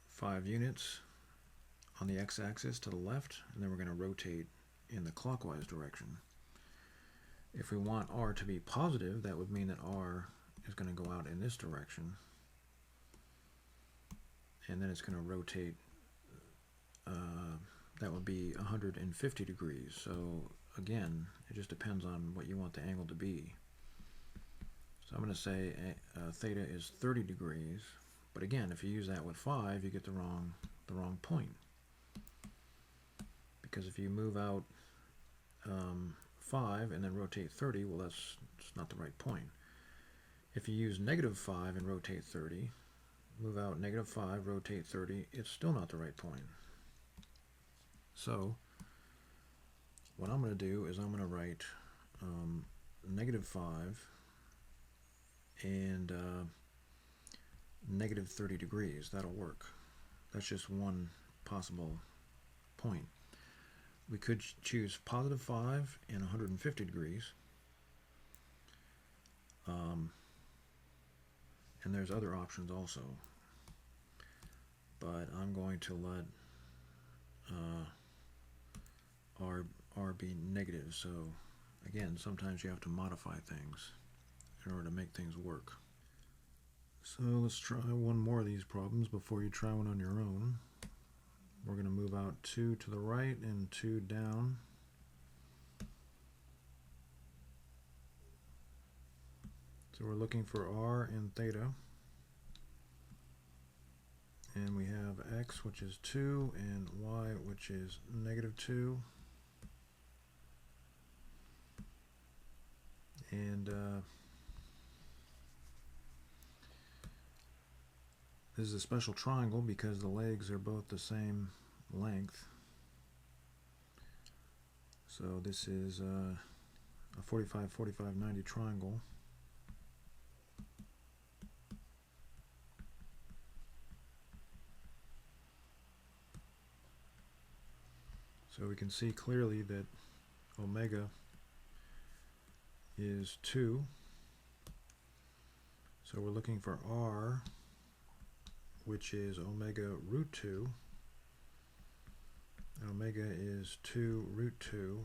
5 units on the x-axis to the left, and then we're going to rotate in the clockwise direction. If we want r to be positive, that would mean that r is going to go out in this direction, and then it's going to rotate. That would be 150 degrees. So again, it just depends on what you want the angle to be. So I'm going to say theta is 30 degrees, but again, if you use that with 5, you get the wrong point, because if you move out 5 and then rotate 30, well, that's not the right point. If you use -5 and rotate 30, move out -5, rotate 30, it's still not the right point. So what I'm going to do is I'm going to write -5 and -30 degrees. That'll work. That's just one possible point. We could choose +5 and 150 degrees. And there's other options also. But I'm going to let r be negative. So again, sometimes you have to modify things in order to make things work. So let's try one more of these problems before you try one on your own. We're going to move out 2 to the right and 2 down. So we're looking for r and theta. And we have x, which is 2, and y, which is -2. And this is a special triangle because the legs are both the same length. So this is a 45, 45, 90 triangle. So we can see clearly that omega is 2. So we're looking for r, which is omega root 2. Omega is 2 root 2.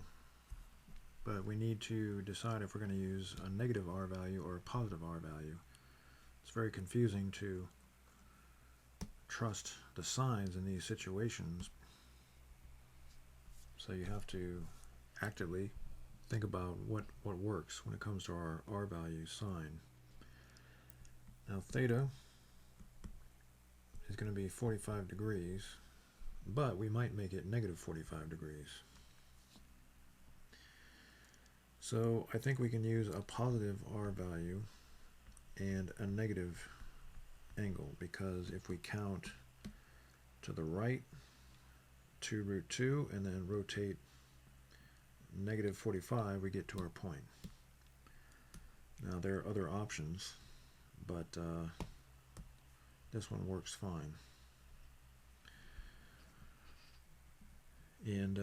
But we need to decide if we're going to use a negative r value or a positive r value. It's very confusing to trust the signs in these situations. So you have to actively think about what works when it comes to our r value sign. Now theta is going to be 45 degrees, but we might make it negative 45 degrees. So I think we can use a positive r value and a negative angle, because if we count to the right 2 root 2 and then rotate negative 45, we get to our point. Now there are other options, but this one works fine. And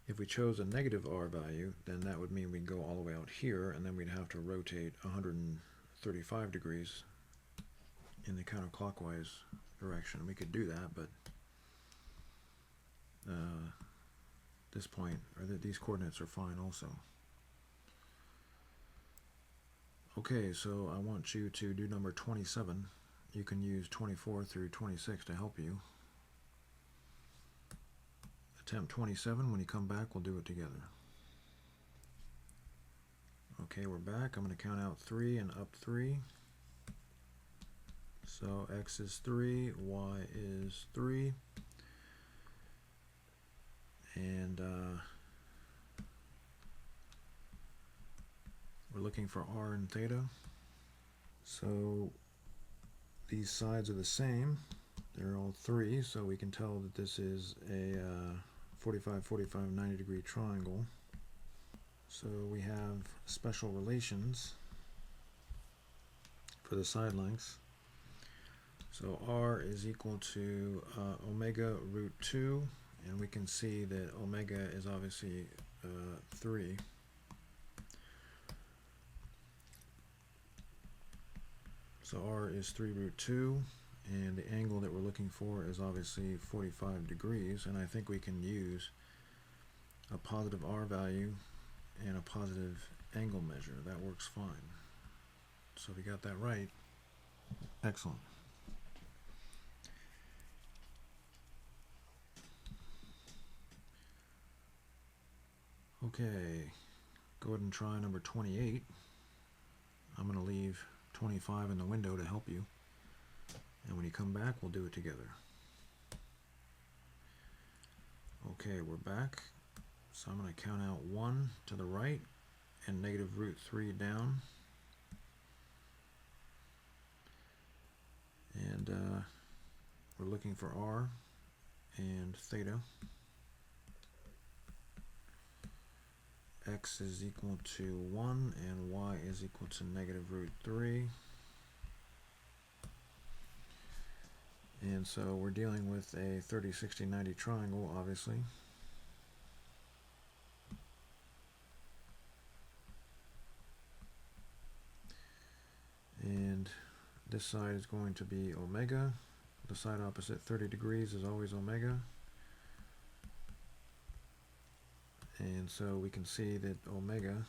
if we chose a negative r value, then that would mean we'd go all the way out here, and then we'd have to rotate 135 degrees in the counterclockwise direction. We could do that, but this point, or these coordinates are fine also. Okay, so I want you to do number 27. You can use 24 through 26 to help you. Attempt 27. When you come back, we'll do it together. Okay, we're back. I'm going to count out 3 and up 3. So x is 3, y is 3. And we're looking for r and theta. So these sides are the same. They're all 3, so we can tell that this is a 45, 45, 90 degree triangle. So we have special relations for the side lengths. So r is equal to omega root 2, and we can see that omega is obviously 3. So r is 3 root 2, and the angle that we're looking for is obviously 45 degrees, and I think we can use a positive r value and a positive angle measure. That works fine. So we got that right. Excellent. Okay, go ahead and try number 28. I'm going to leave 25 in the window to help you. And when you come back, we'll do it together. Okay, we're back. So I'm going to count out 1 to the right and negative root 3 down. And we're looking for r and theta. X is equal to 1 and y is equal to negative root 3. And so we're dealing with a 30, 60, 90 triangle, obviously. And this side is going to be omega. The side opposite 30 degrees is always omega. And so we can see that omega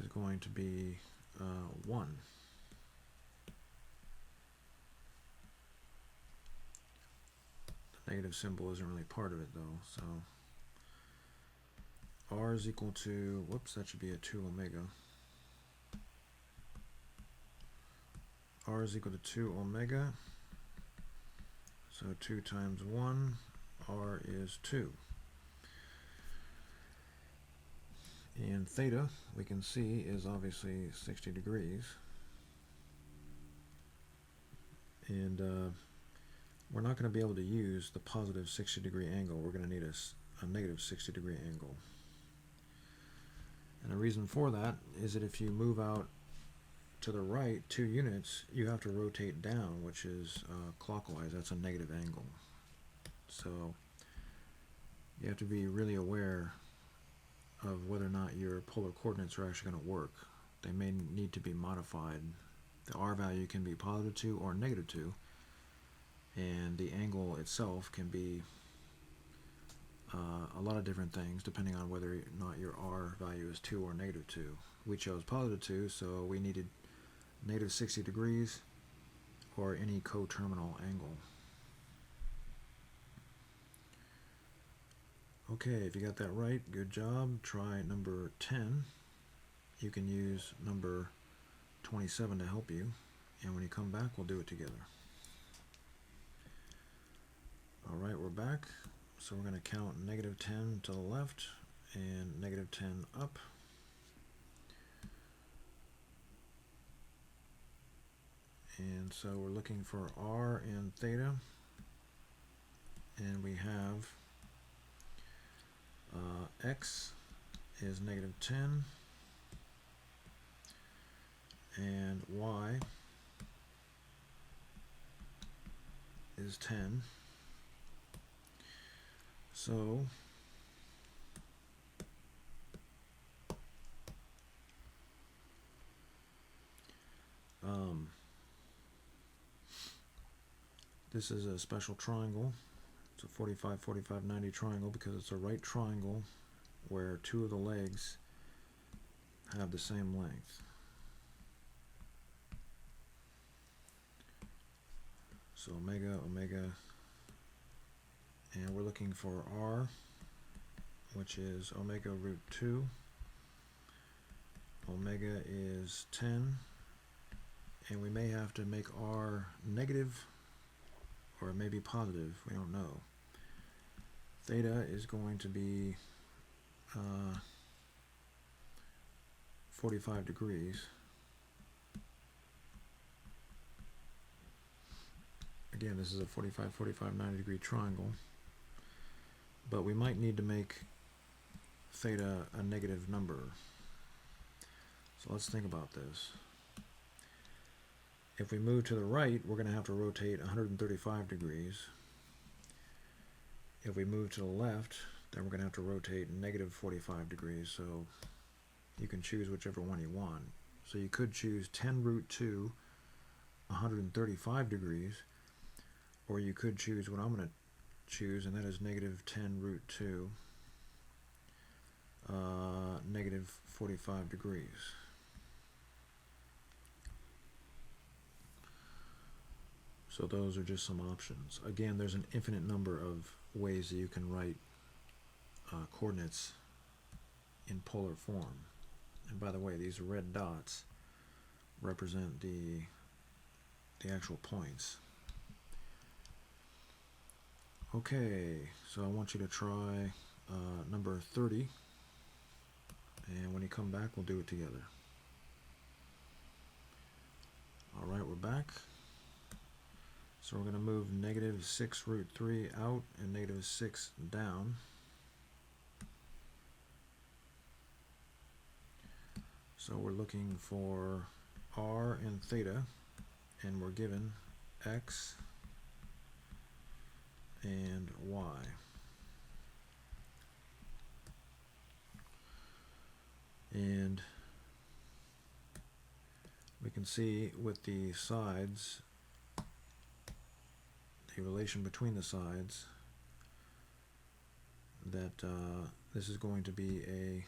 is going to be 1. The negative symbol isn't really part of it though, so r is equal to, whoops, that should be a 2 omega. R is equal to 2 omega, so 2 times 1, r is 2. And theta, we can see, is obviously 60 degrees. And we're not going to be able to use the positive 60 degree angle. We're going to need a negative 60-degree angle. And the reason for that is that if you move out to the right 2 units, you have to rotate down, which is clockwise. That's a negative angle. So you have to be really aware of whether or not your polar coordinates are actually going to work. They may need to be modified. The R value can be positive 2 or negative 2, and the angle itself can be a lot of different things depending on whether or not your R value is 2 or negative 2. We chose positive 2, so we needed negative 60 degrees or any coterminal angle. Okay, if you got that right, good job. Try number 10. You can use number 27 to help you, and when you come back, we'll do it together. Alright, we're back. So we're going to count negative 10 to the left and negative 10 up. And so we're looking for R and theta, and we have X is negative 10 and Y is 10. So this is a special triangle. It's a 45, 45, 90 triangle because it's a right triangle where 2 of the legs have the same length. So omega, omega, and we're looking for R, which is omega root 2. Omega is 10, and we may have to make R negative or maybe positive, we don't know. Theta is going to be 45 degrees. Again, this is a 45, 45, 90 degree triangle, but we might need to make theta a negative number. So let's think about this. If we move to the right, we're going to have to rotate 135 degrees. If we move to the left, then we're going to have to rotate negative 45 degrees. So you can choose whichever one you want. So you could choose 10 root 2, 135 degrees, or you could choose what I'm going to choose, and that is negative 10 root 2, negative 45 degrees. So those are just some options. Again, there's an infinite number of ways that you can write coordinates in polar form. And by the way, these red dots represent the actual points. Okay, so I want you to try number 30, and when you come back, we'll do it together. Alright, we're back. So we're going to move negative 6 root 3 out and negative 6 down. So we're looking for R and theta, and we're given X and Y. And we can see with the sides, the relation between the sides, that this is going to be a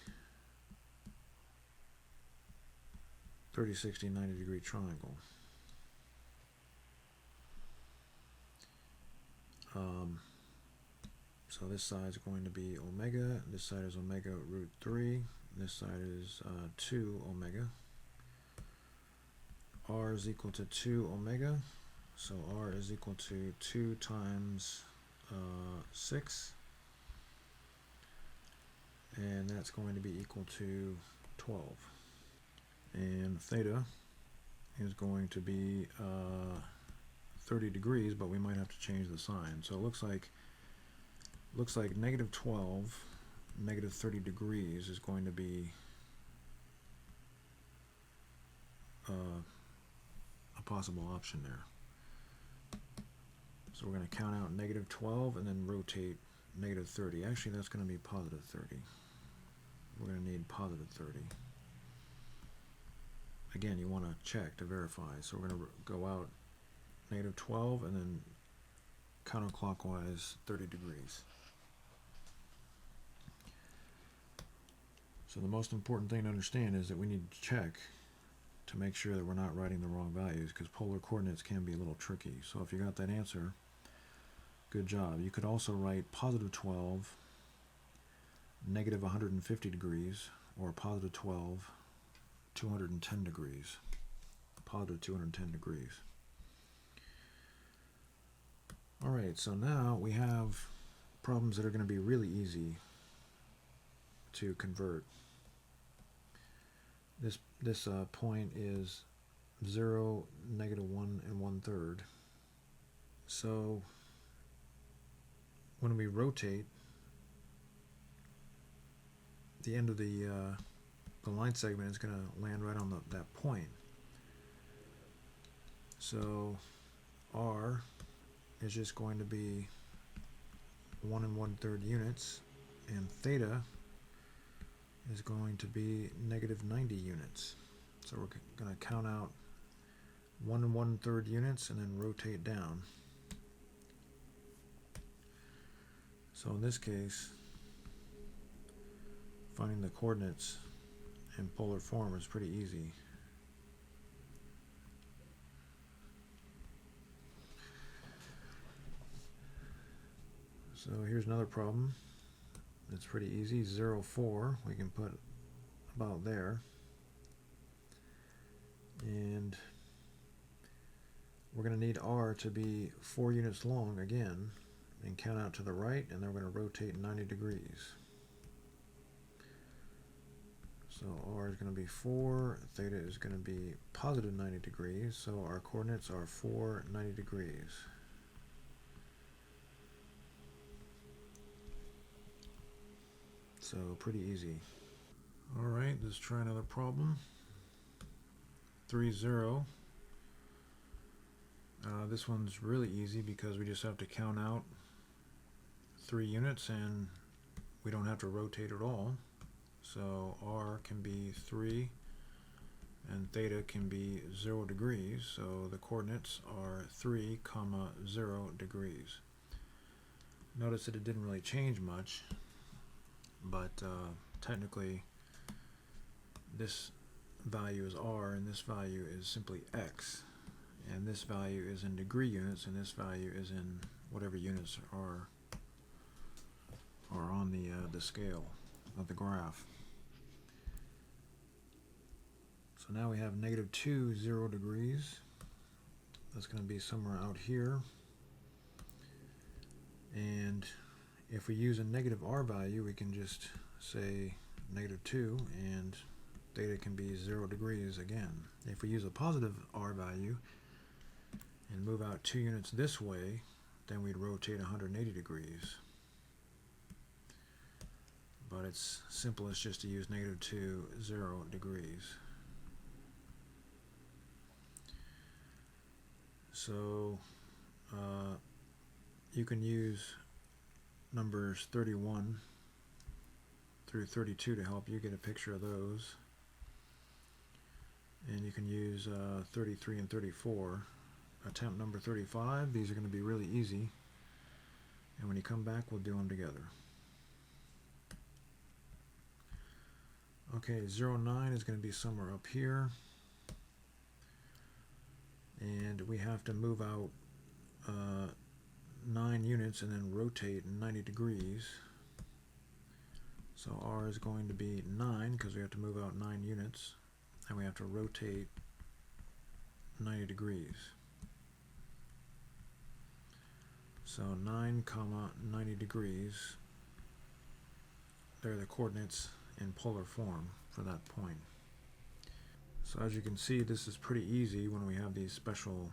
30, 60, 90 degree triangle. So this side is going to be omega, this side is omega root 3, this side is 2 omega. R is equal to 2 omega, so R is equal to 2 times 6, and that's going to be equal to 12. And theta is going to be 30 degrees, but we might have to change the sign. So it looks like Looks like negative 12, negative 30 degrees is going to be a possible option there. So we're going to count out negative 12 and then rotate negative 30. Actually, that's going to be positive 30. We're going to need positive 30. Again, you want to check to verify. So we're going to go out negative 12 and then counterclockwise 30 degrees. So the most important thing to understand is that we need to check to make sure that we're not writing the wrong values, because polar coordinates can be a little tricky. So if you got that answer, good job. You could also write positive 12, negative 150 degrees, or positive 12, 210 degrees. Positive 210 degrees. Alright, so now we have problems that are going to be really easy to convert. This point is 0, negative 1, and 1/3. So when we rotate, the end of the line segment is going to land right on that point. So R is just going to be 1 1/3 units, and theta is going to be negative 90 units. So we're going to count out 1 1/3 units and then rotate down. So in this case, finding the coordinates in polar form is pretty easy. So here's another problem. It's pretty easy. 0, 4, we can put about there. And we're going to need R to be 4 units long again, and count out to the right, and then we're going to rotate 90 degrees. So R is going to be 4, theta is going to be positive 90 degrees, so our coordinates are 4, 90 degrees. So pretty easy. Alright, let's try another problem. 3, 0. This one's really easy because we just have to count out 3 units and we don't have to rotate at all. So R can be 3 and theta can be 0 degrees. So the coordinates are 3, 0 degrees. Notice that it didn't really change much, but technically this value is R and this value is simply X, and this value is in degree units and this value is in whatever units are on the scale of the graph. So now we have negative 2, 0 degrees. That's going to be somewhere out here. And if we use a negative R value, we can just say negative 2 and theta can be 0 degrees again. If we use a positive R value and move out 2 units this way, then we'd rotate 180 degrees. But it's simplest just to use negative 2, 0 degrees. So you can use numbers 31 through 32 to help you get a picture of those. And you can use 33 and 34. Attempt number 35, these are going to be really easy. And when you come back, we'll do them together. Okay, 0, 9 is going to be somewhere up here. And we have to move out 9 units and then rotate 90 degrees. So R is going to be 9 because we have to move out 9 units, and we have to rotate 90 degrees. So 9, 90 degrees, they're the coordinates in polar form for that point. So as you can see, this is pretty easy when we have these special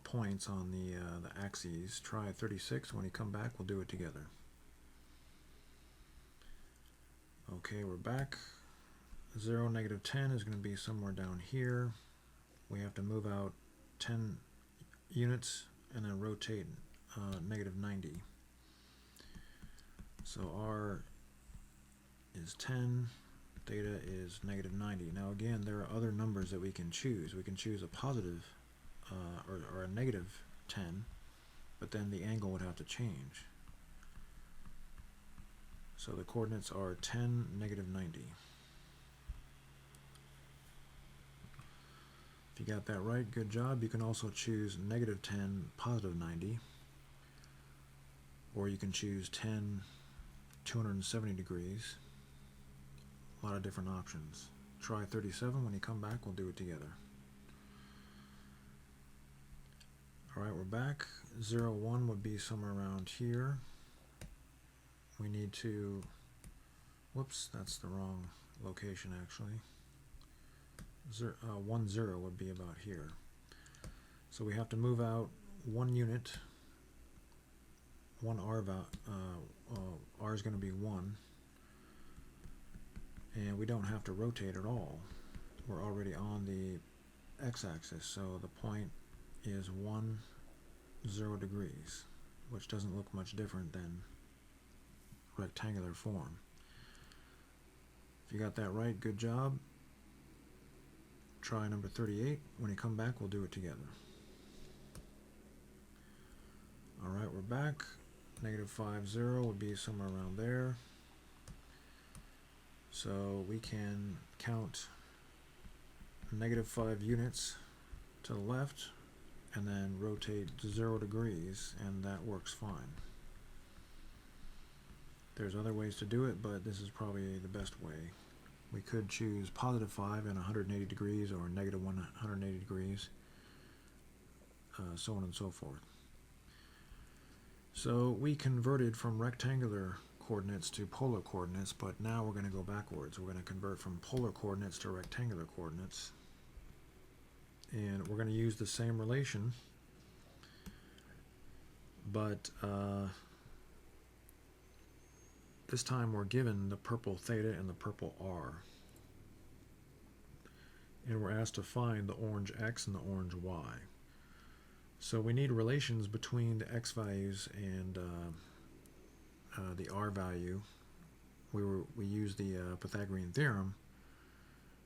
points on the axes. Try 36. When you come back, we'll do it together. Okay, we're back. 0, negative 10 is going to be somewhere down here. We have to move out 10 units and then rotate negative 90. So R is 10, theta is negative 90. Now again, there are other numbers that we can choose. We can choose a positive or a negative 10, but then the angle would have to change. So the coordinates are 10, negative 90. If you got that right, good job. You can also choose negative 10, positive 90, or you can choose 10, 270 degrees. A lot of different options. Try 37. When you come back, we'll do it together. Alright, we're back. 0, 1 would be somewhere around here. We need to, whoops, that's the wrong location actually. 1, 0 would be about here. So we have to move out 1 unit. 1 R, R is going to be 1. And we don't have to rotate at all. We're already on the x-axis, so the point is 1, 0 degrees, which doesn't look much different than rectangular form. If you got that right, good job. Try number 38. When you come back, we'll do it together. Alright, we're back. Negative 5, 0 would be somewhere around there. So we can count negative 5 units to the left and then rotate 0 degrees, and that works fine. There's other ways to do it, but this is probably the best way. We could choose positive 5 and 180 degrees or negative 180 degrees, so on and so forth. So we converted from rectangular coordinates to polar coordinates, but now we're going to go backwards. We're going to convert from polar coordinates to rectangular coordinates. And we're going to use the same relation, but this time we're given the purple theta and the purple r. And we're asked to find the orange x and the orange y. So we need relations between the x values and the r value. We used the Pythagorean theorem,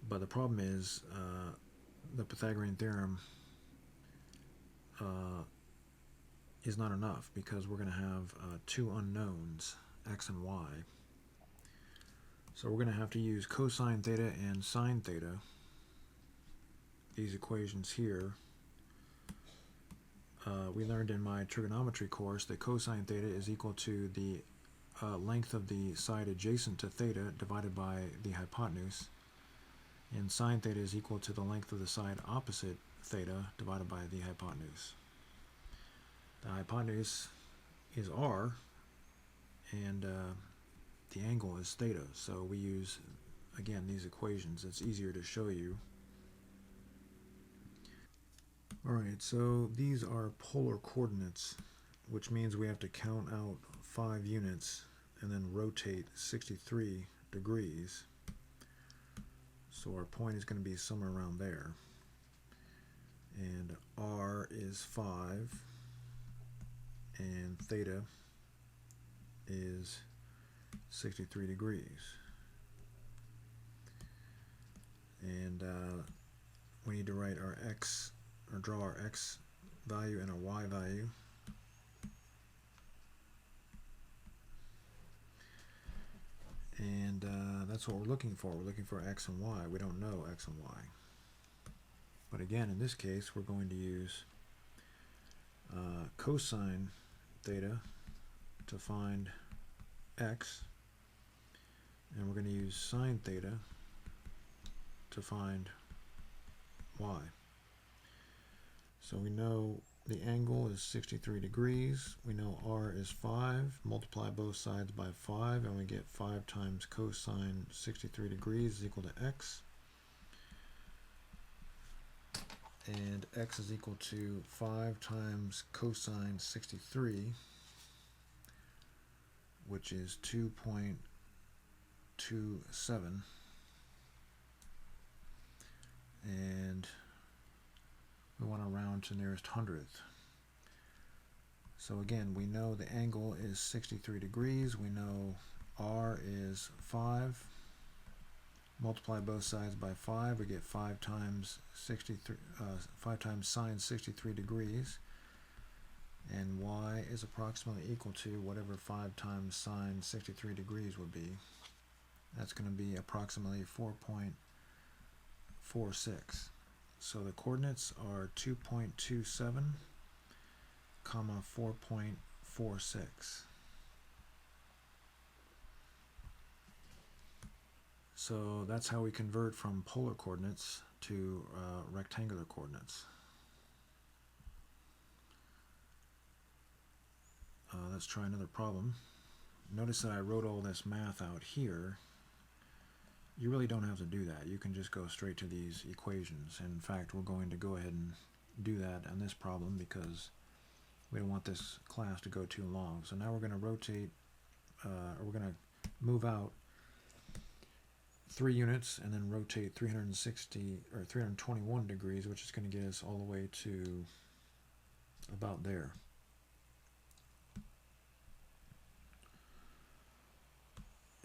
but the problem is the Pythagorean theorem is not enough, because we're going to have 2 unknowns, x and y. So we're going to have to use cosine theta and sine theta, these equations here. We learned in my trigonometry course that cosine theta is equal to the length of the side adjacent to theta divided by the hypotenuse, and sine theta is equal to the length of the side opposite theta divided by the hypotenuse. The hypotenuse is r, and the angle is theta, so we use, again, these equations. It's easier to show you. Alright, so these are polar coordinates, which means we have to count out 5 units and then rotate 63 degrees. So our point is going to be somewhere around there. And r is 5, and theta is 63 degrees. And we need to write our x, or draw our x value and our y value. And that's what we're looking for. We're looking for x and y. We don't know x and y. But again, in this case, we're going to use cosine theta to find x, and we're going to use sine theta to find y. So we know the angle is 63 degrees. We know r is 5. Multiply both sides by 5, and we get 5 times cosine 63 degrees is equal to x. And x is equal to 5 times cosine 63, which is 2.2 0.27, and we want to round to nearest hundredth. So again, we know the angle is 63 degrees. We know R is 5. Multiply both sides by 5. We get 5 times 63, 5 times sine 63 degrees. And Y is approximately equal to whatever 5 times sine 63 degrees would be. That's going to be approximately 4.46. So the coordinates are 2.27, comma 4.46. So that's how we convert from polar coordinates to rectangular coordinates. Let's try another problem. Notice that I wrote all this math out here. You really don't have to do that. You can just go straight to these equations. In fact, we're going to go ahead and do that on this problem because we don't want this class to go too long. So now we're going to rotate, or we're going to move out 3 units and then rotate 360 or 321 degrees, which is going to get us all the way to about there.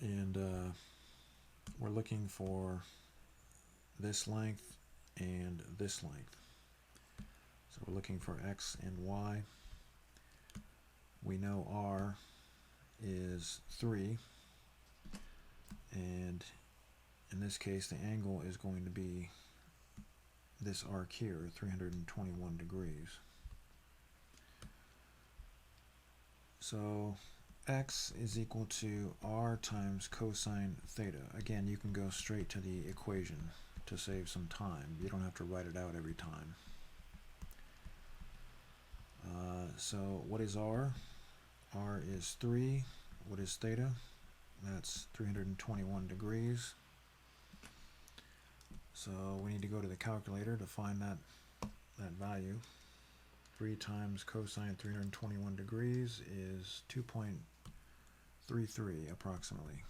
And we're looking for this length and this length. So we're looking for X and Y. We know R is 3, and in this case the angle is going to be this arc here, 321 degrees. So X is equal to R times cosine theta. Again, you can go straight to the equation to save some time. You don't have to write it out every time. So what is R? R is 3. What is theta? That's 321 degrees. So we need to go to the calculator to find that value. 3 times cosine 321 degrees is 2.33 approximately.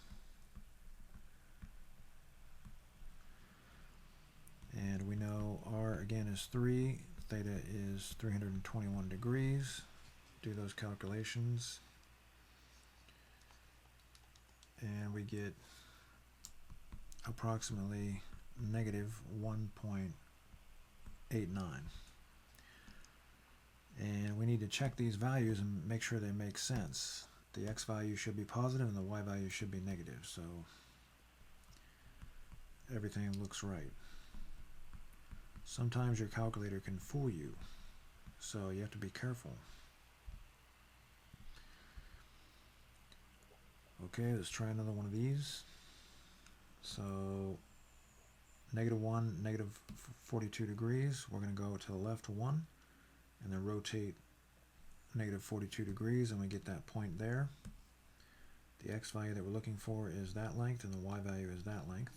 And we know R again is 3, theta is 321 degrees. Do those calculations. And we get approximately negative 1.89. And we need to check these values and make sure they make sense. The X value should be positive and the Y value should be negative, so everything looks right. Sometimes your calculator can fool you, so you have to be careful. Okay, let's try another one of these. So -1, negative 42 degrees. We're going to go to the left 1 and then rotate negative 42 degrees, and we get that point there. The X value that we're looking for is that length, and the Y value is that length.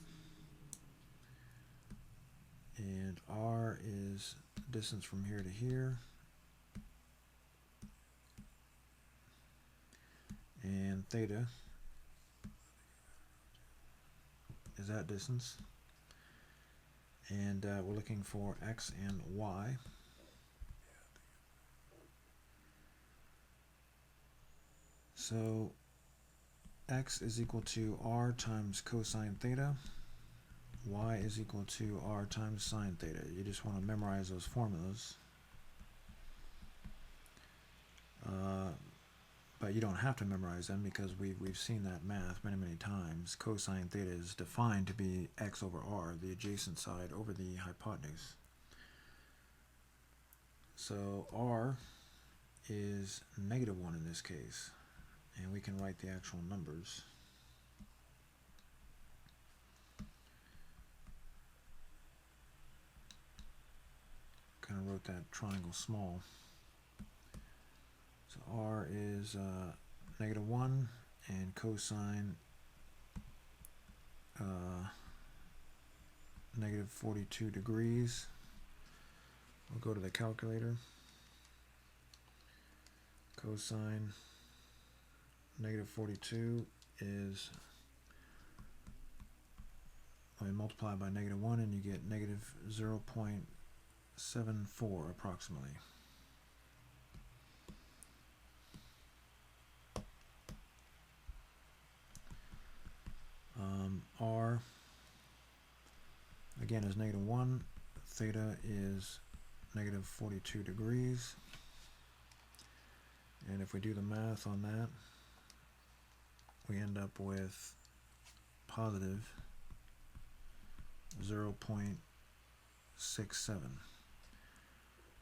And R is the distance from here to here. And theta is that distance. And we're looking for X and Y. So X is equal to R times cosine theta. Y is equal to R times sine theta. You just want to memorize those formulas. But you don't have to memorize them because we've seen that math many times. Cosine theta is defined to be X over R, the adjacent side over the hypotenuse. So R is -1 in this case, and we can write the actual numbers. Kind of wrote that triangle small. So R is -1, and cosine negative 42 degrees. We'll go to the calculator. Cosine negative 42 is I multiply by -1 and you get negative 0.74 approximately. R again is -1, theta is negative 42 degrees, and if we do the math on that, we end up with positive 0.67.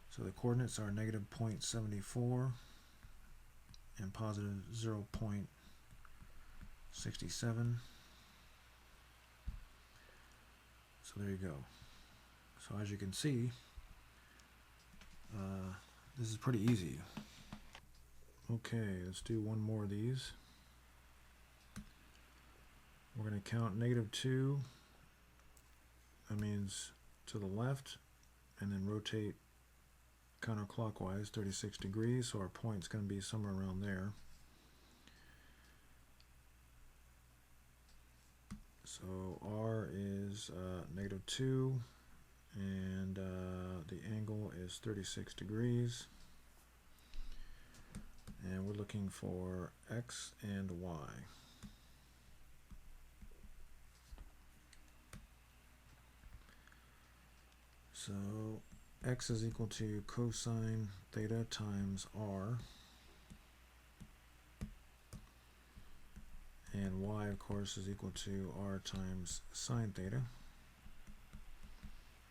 So the coordinates are negative 0.74 and positive 0.67. So there you go. So as you can see, this is pretty easy. Okay, let's do one more of these. We're going to count -2. That means to the left, and then rotate counterclockwise 36 degrees. So our point's going to be somewhere around there. So R is -2, and the angle is 36 degrees. And we're looking for X and Y. So X is equal to cosine theta times R. And Y, of course, is equal to R times sine theta.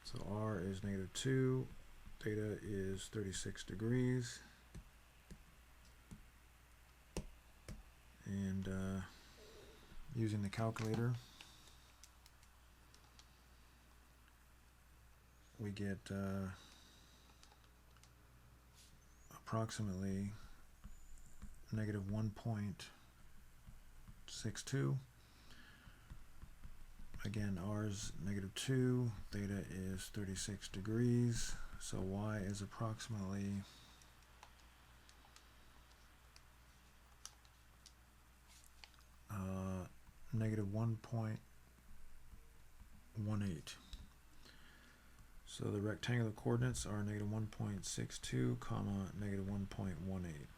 So R is -2, theta is 36 degrees. And using the calculator, we get approximately negative 1.62. Again, R is -2, theta is 36 degrees, so Y is approximately negative 1.18. So the rectangular coordinates are negative 1.62, comma, negative 1.18.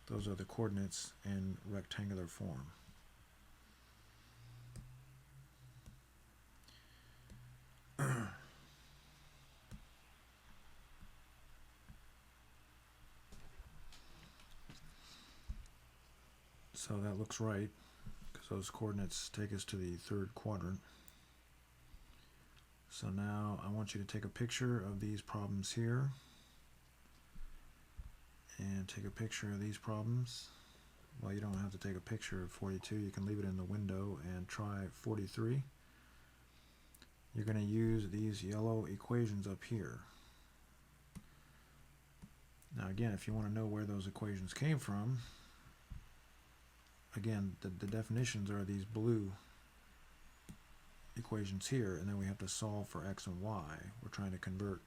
Those are the coordinates in rectangular form. So that looks right, because those coordinates take us to the third quadrant. So now I want you to take a picture of these problems here, and take a picture of these problems. Well, you don't have to take a picture of 42, you can leave it in the window and try 43. You're going to use these yellow equations up here. Now again, if you want to know where those equations came from, again, the definitions are these blue equations here, and then we have to solve for X and Y. We're trying to convert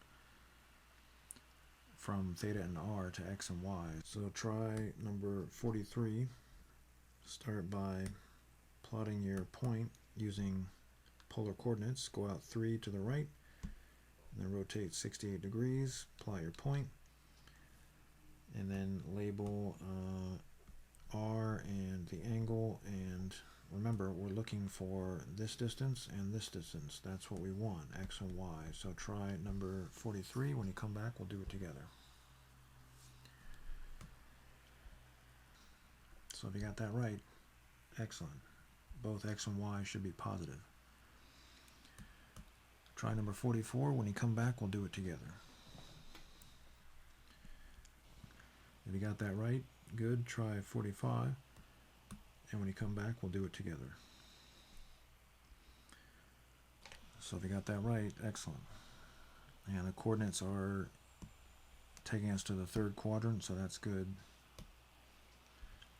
from theta and R to X and Y. So try number 43. Start by plotting your point using polar coordinates. Go out 3 to the right, and then rotate 68 degrees. Plot your point, and then label R and the angle, and remember, we're looking for this distance and this distance. That's what we want, X and Y. So try number 43. When you come back, we'll do it together. So if you got that right, excellent. Both X and Y should be positive. Try number 44. When you come back, we'll do it together. If you got that right, good. Try 45. And when you come back, we'll do it together. So if you got that right, excellent. And the coordinates are taking us to the third quadrant, so that's good.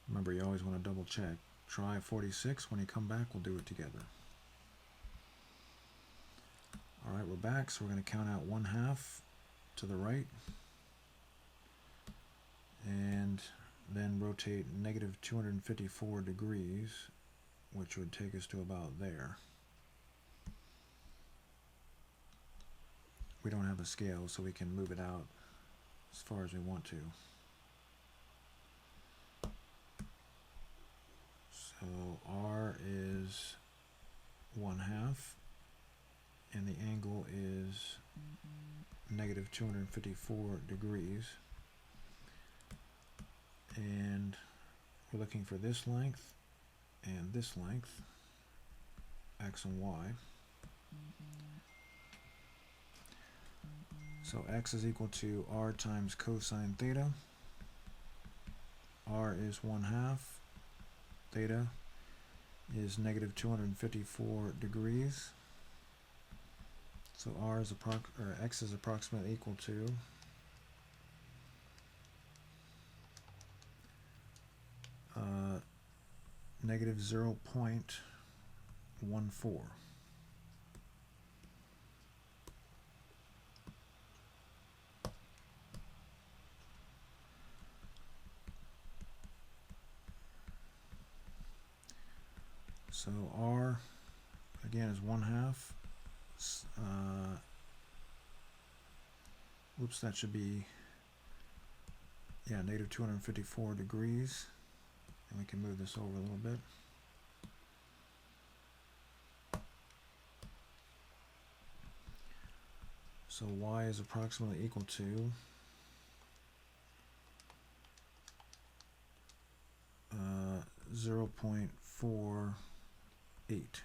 Remember, you always want to double check. Try 46. When you come back, we'll do it together. All right, we're back, so we're going to count out 1/2 to the right, and then rotate negative 254 degrees, which would take us to about there. we don't have a scale, so we can move it out as far as we want to. So r is 1/2, and the angle is negative 254 degrees. And we're looking for this length and this length, x and y. So x is equal to r times cosine theta. R is 1/2. Theta is negative 254 degrees. So x is approximately equal to negative 0.14. So r, again, is 1/2. Oops, that should be, yeah, negative 254 degrees. And we can move this over a little bit. So y is approximately equal to 0.48.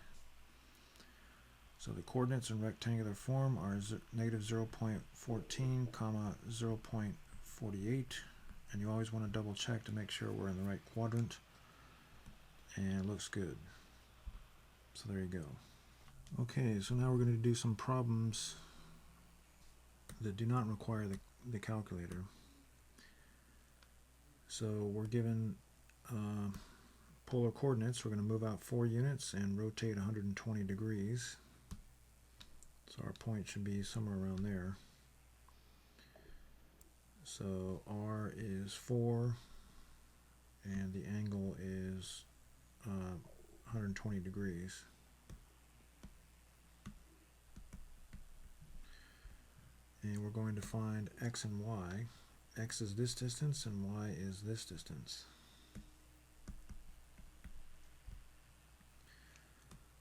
So the coordinates in rectangular form are negative 0.14, comma 0.48. And you always want to double check to make sure we're in the right quadrant. And it looks good. So there you go. Okay, so now we're going to do some problems that do not require the calculator. So we're given polar coordinates. We're going to move out 4 units and rotate 120 degrees. So our point should be somewhere around there. So r is 4, and the angle is 120 degrees. And we're going to find x and y. X is this distance and y is this distance.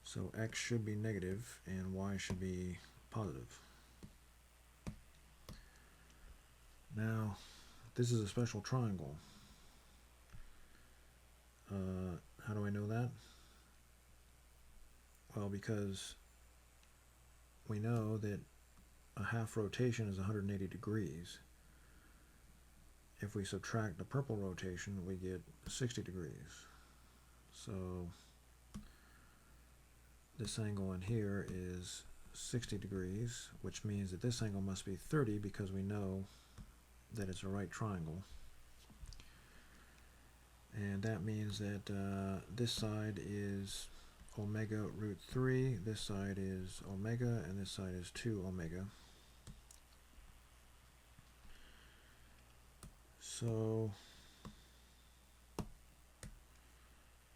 So x should be negative and y should be positive. Now, this is a special triangle. How do I know that? Well, because we know that a half rotation is 180 degrees. If we subtract the purple rotation, we get 60 degrees. So this angle in here is 60 degrees, which means that this angle must be 30 because we know that it's a right triangle. And that means that this side is omega root 3, this side is omega, and this side is 2 omega. So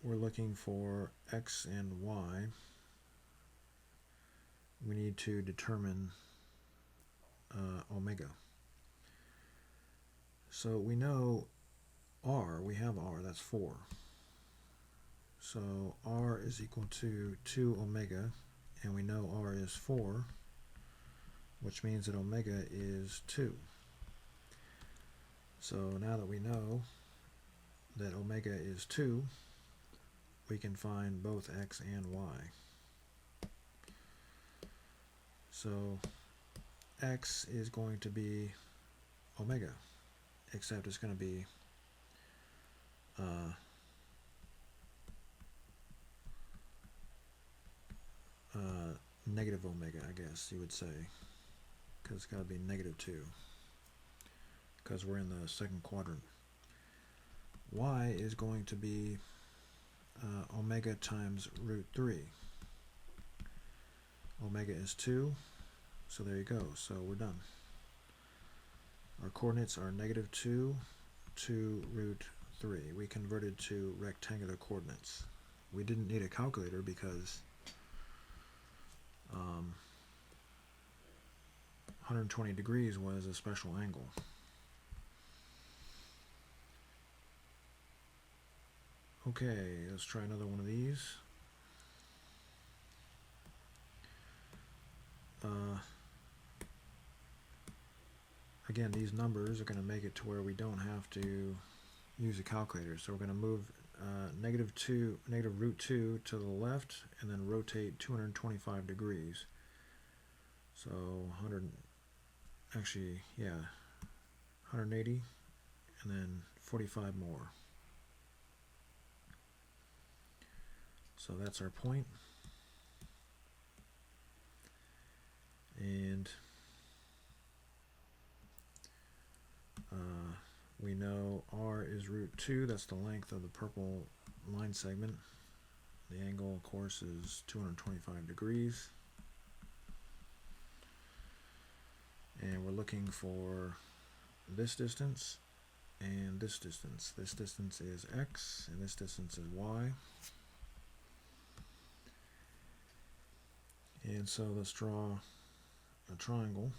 we're looking for x and y. We need to determine omega. So we know r, we have r, that's 4. So r is equal to 2 omega, and we know r is 4, which means that omega is 2. So now that we know that omega is 2, we can find both x and y. So x is going to be omega, except it's going to be negative omega, I guess you would say, because it's got to be negative 2, because we're in the second quadrant. Y is going to be omega times root 3. Omega is 2, so there you go. So we're done. Our coordinates are negative 2 to root 3. We converted to rectangular coordinates. We didn't need a calculator because 120 degrees was a special angle. Okay, let's try another one of these. Again, these numbers are going to make it to where we don't have to use a calculator. So we're going to move negative root 2 to the left and then rotate 225 degrees. So 180 and then 45 more. So that's our point. And we know r is root 2, that's the length of the purple line segment. The angle, of course, is 225 degrees. And we're looking for this distance and this distance. This distance is x and this distance is y. And so let's draw a triangle.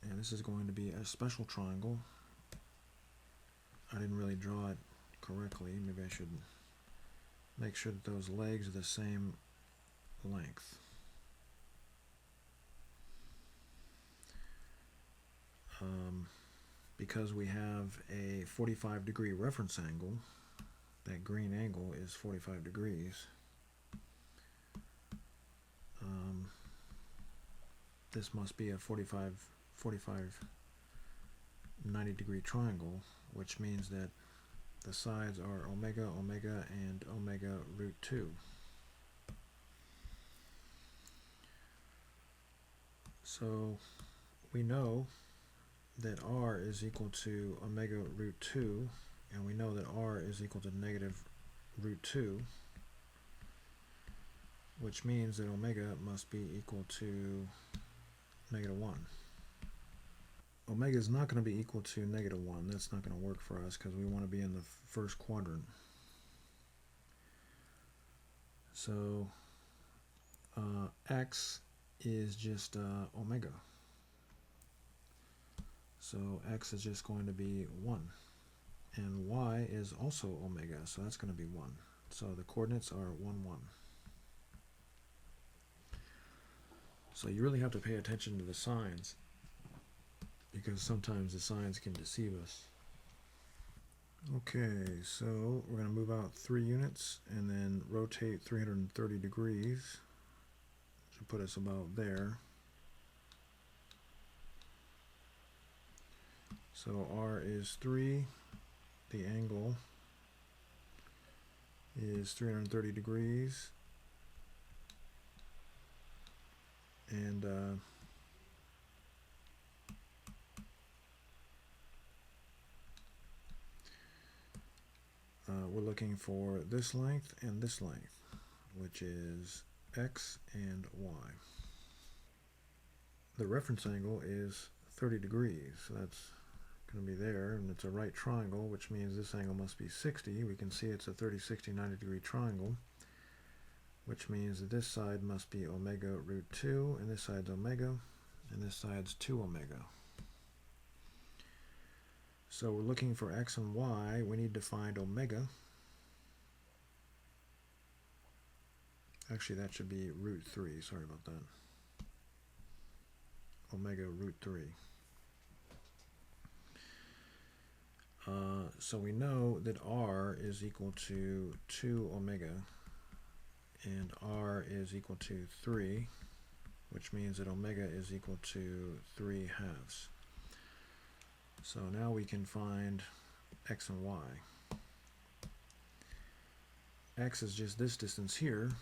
And this is going to be a special triangle. I didn't really draw it correctly. Maybe I should make sure that those legs are the same length. Because we have a 45-degree reference angle, that green angle is 45 degrees. This must be a 90-degree triangle, which means that the sides are omega, omega, and omega root 2. So we know that r is equal to omega root 2, and we know that r is equal to negative root 2, which means that omega must be equal to negative 1. Omega is not going to be equal to negative 1. That's not going to work for us because we want to be in the first quadrant. So x is just omega. So x is just going to be 1. And y is also omega, so that's going to be 1. So the coordinates are 1, 1. So you really have to pay attention to the signs, because sometimes the signs can deceive us. Okay, so we're going to move out 3 units and then rotate 330 degrees. Should put us about there. So r is 3. The angle is 330 degrees. And we're looking for this length and this length, which is x and y. The reference angle is 30 degrees, so that's going to be there, and it's a right triangle, which means this angle must be 60. We can see it's a 30, 60, 90 degree triangle, which means that this side must be omega root 2, and this side's omega, and this side's 2 omega. So we're looking for x and y. We need to find omega. Actually, that should be root 3. Sorry about that. Omega root 3. So we know that r is equal to 2 omega, and r is equal to 3, which means that omega is equal to 3 halves. So now we can find x and y. X is just this distance here,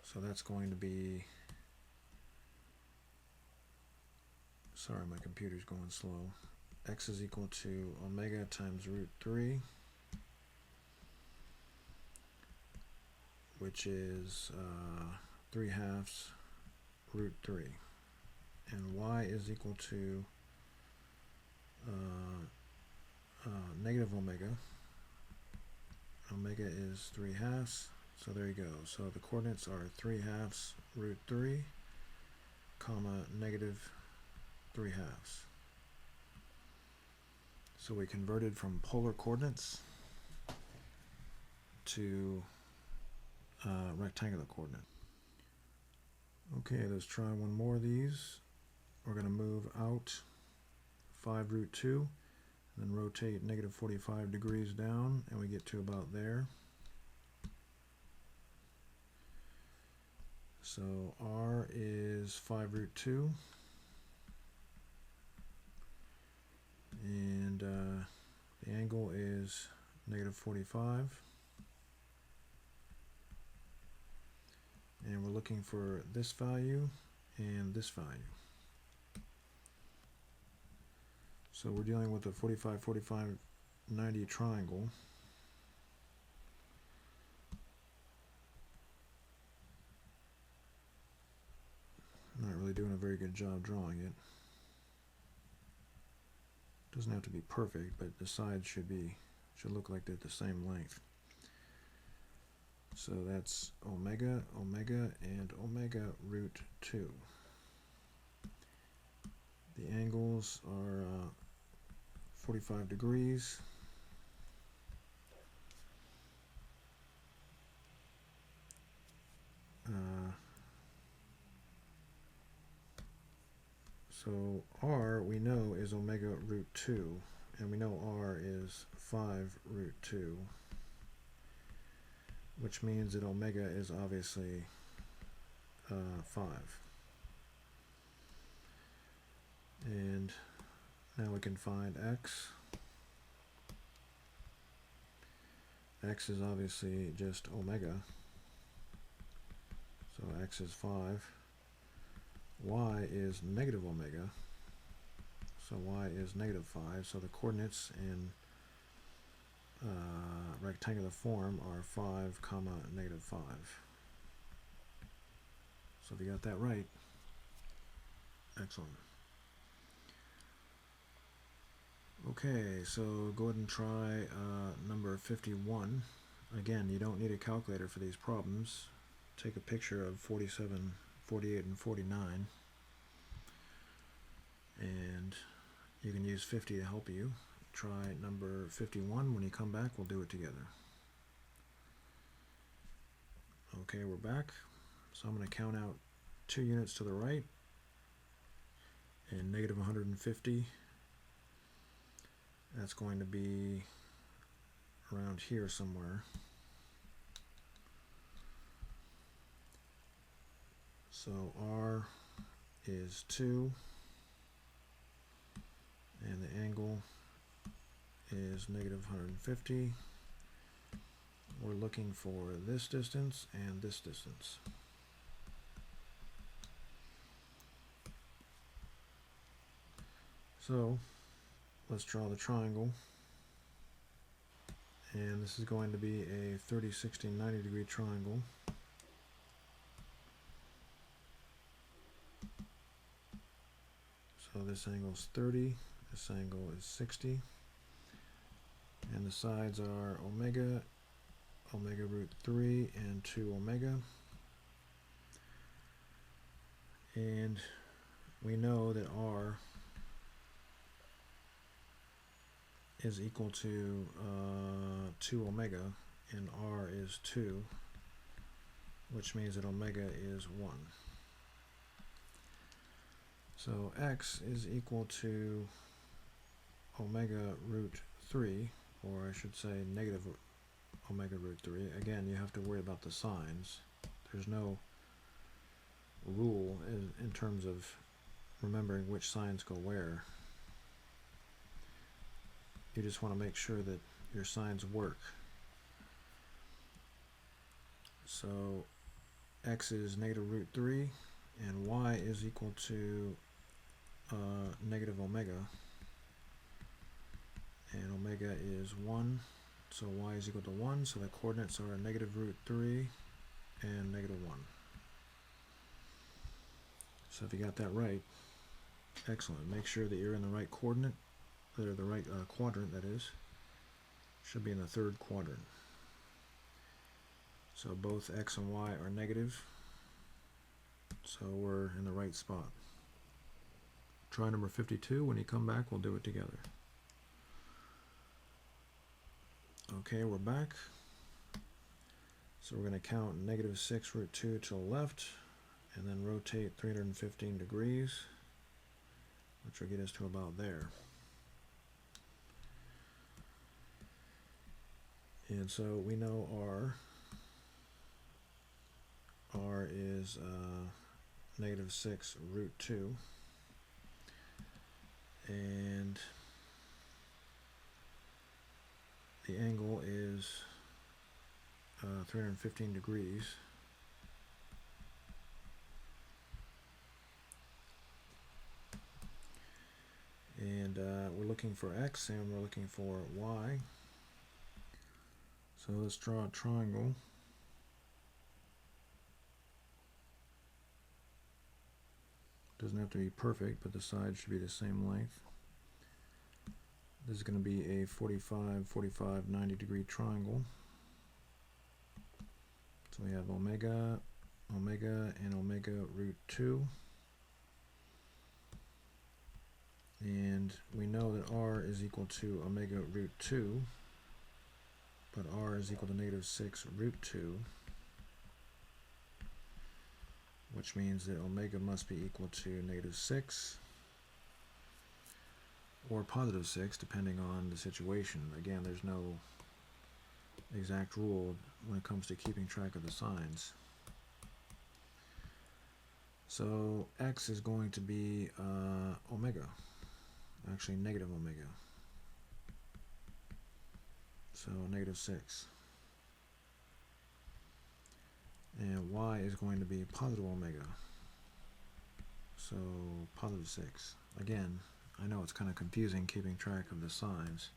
so that's going to be, sorry, my computer's going slow. X is equal to omega times root 3, which is 3 halves root 3. And y is equal to negative omega. Omega is 3 halves, so there you go. So the coordinates are 3 halves root 3 comma, negative 3/2. So we converted from polar coordinates to rectangular coordinate. Okay, let's try one more of these. We're going to move out 5 root 2, then rotate negative 45 degrees down, and we get to about there. So R is 5 root 2, and the angle is negative 45. And we're looking for this value and this value. So we're dealing with a 45, 45, 90 triangle. Not really doing a very good job drawing it. Doesn't have to be perfect, but the sides should look like they're the same length. So that's omega, omega, and omega root 2. The angles are 45 degrees. So R, we know, is omega root 2, and we know R is 5 root 2, which means that omega is obviously 5. And now we can find x. X is obviously just omega, so x is 5. Y is negative omega, so y is negative 5. So the coordinates in rectangular form are 5 comma negative 5. So if you got that right, excellent. Okay, so go ahead and try number 51. Again, you don't need a calculator for these problems. Take a picture of 47, 48, and 49, and you can use 50 to help you. Try number 51. When you come back, we'll do it together. Okay, we're back. So I'm going to count out 2 units to the right, and negative 150. That's going to be around here somewhere. So R is 2, and the angle is negative 150. We're looking for this distance and this distance. So let's draw the triangle, and this is going to be a 30, 60, 90 degree triangle. So this angle is 30, this angle is 60, and the sides are omega, omega root 3, and 2 omega. And we know that R is equal to 2 omega, and R is 2, which means that omega is 1. So x is equal to omega root 3, or I should say negative omega root 3. Again, you have to worry about the signs. There's no rule in terms of remembering which signs go where. You just want to make sure that your signs work. So x is negative root 3, and y is equal to negative omega, and omega is 1, so y is equal to 1, so the coordinates are negative root 3 and negative 1. So if you got that right, excellent. Make sure that you're in the right coordinate, or the right quadrant, that is. Should be in the 3rd quadrant. So both x and y are negative. So we're in the right spot. Try number 52. When you come back, we'll do it together. Okay, we're back. So we're going to count -6 root 2 to the left, and then rotate 315 degrees, which will get us to about there. And so we know R is -6 root 2, and the angle is 315 degrees. And we're looking for X and we're looking for Y. So let's draw a triangle. Doesn't have to be perfect, but the sides should be the same length. This is going to be a 45, 45, 90 degree triangle. So we have omega, omega, and omega root 2. And we know that R is equal to omega root 2, but R is equal to -6 root 2, which means that omega must be equal to -6 or +6, depending on the situation. Again, there's no exact rule when it comes to keeping track of the signs. So X is going to be omega, actually negative omega. So -6. And Y is going to be positive omega. So +6. Again, I know it's kind of confusing keeping track of the signs.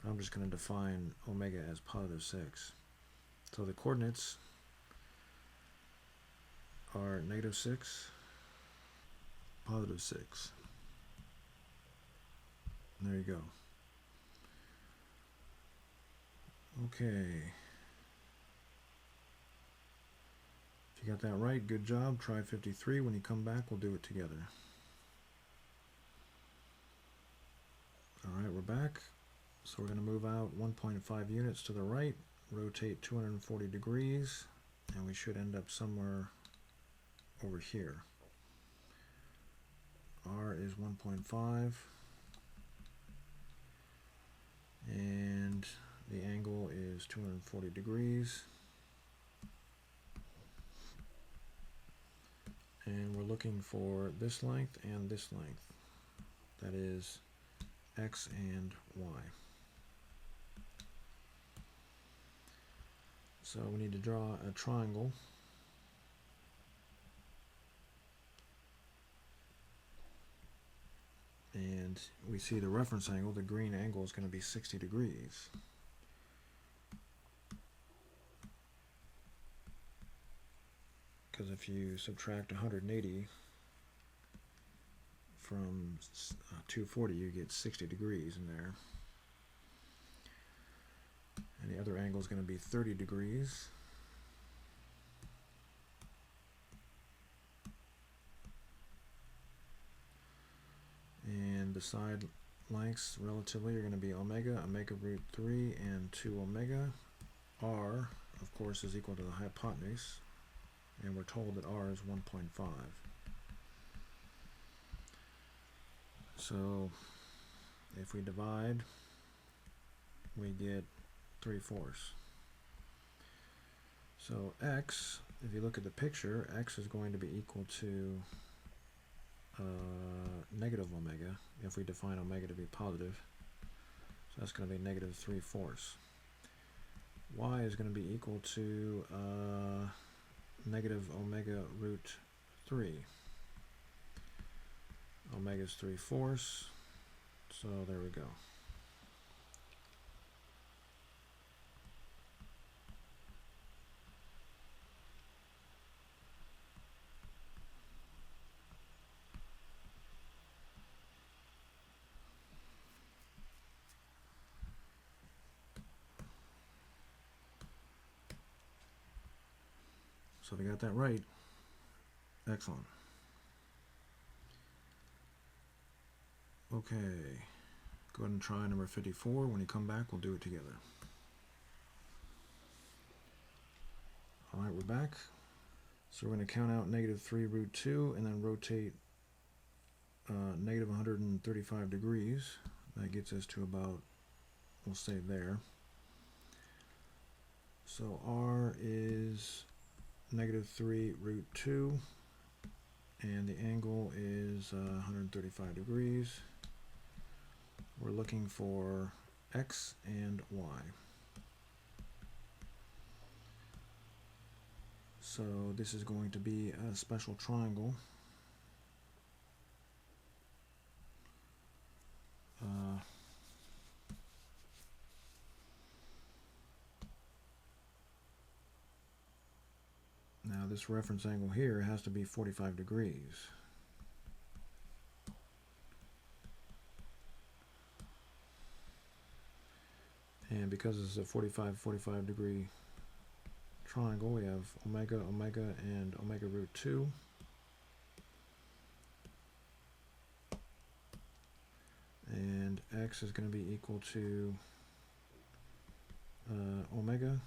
But I'm just going to define omega as +6. So the coordinates are -6, +6. There you go. Okay. If you got that right, good job. Try 53. When you come back, we'll do it together. Alright, we're back. So we're going to move out 1.5 units to the right, rotate 240 degrees, and we should end up somewhere over here. R is 1.5, and the angle is 240 degrees. And we're looking for this length and this length. That is X and Y. So we need to draw a triangle. And we see the reference angle, the green angle, is going to be 60 degrees. Because if you subtract 180 from 240, you get 60 degrees in there. And the other angle is going to be 30 degrees. And the side lengths relatively are going to be omega, omega root 3, and 2 omega. R, of course, is equal to the hypotenuse. And we're told that R is 1.5. So if we divide, we get 3/4. So X, if you look at the picture, X is going to be equal to negative omega, if we define omega to be positive. So that's going to be -3/4. Y is going to be equal to negative omega root 3. Omega is 3/4, so there we go. So if you got that right, Excellent. Okay, go ahead and try number 54. When you come back, we'll do it together. All right, we're back. So we're going to count out -3 root 2 and then rotate -135 degrees. That gets us to about, we'll say there. So R is -3 root 2, and the angle is 135 degrees. We're looking for X and Y. So this is going to be a special triangle. Now this reference angle here has to be 45 degrees. And because this is a 45 degree triangle, we have omega, omega, and omega root 2. And X is going to be equal to omega.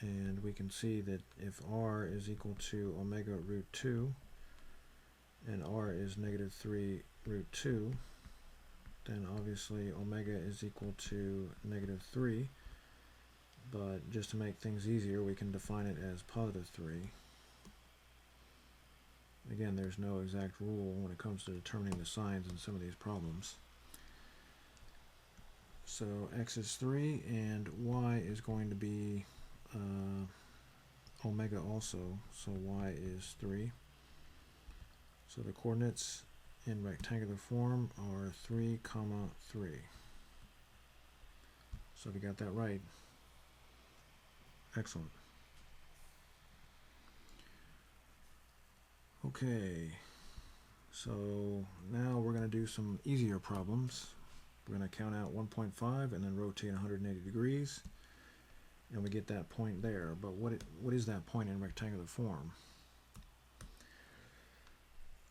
And we can see that if R is equal to omega root 2, and R is -3 root 2, then obviously omega is equal to -3. But just to make things easier, we can define it as +3. Again, there's no exact rule when it comes to determining the signs in some of these problems. So X is 3, and Y is going to be omega also, so Y is 3. So the coordinates in rectangular form are 3, 3. So we got that right. Excellent. Okay, so now we're going to do some easier problems. We're going to count out 1.5 and then rotate 180 degrees. And we get that point there. But what is that point in rectangular form?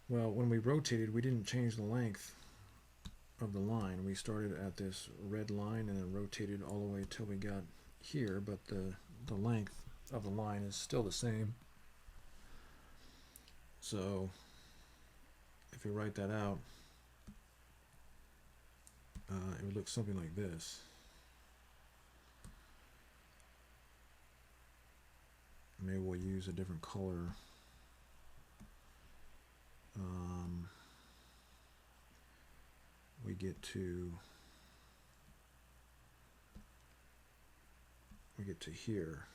Well, when we rotated, we didn't change the length of the line. We started at this red line and then rotated all the way till we got here, but the length of the line is still the same. So if you write that out, it would look something like this. Maybe we'll use a different color. We get to here,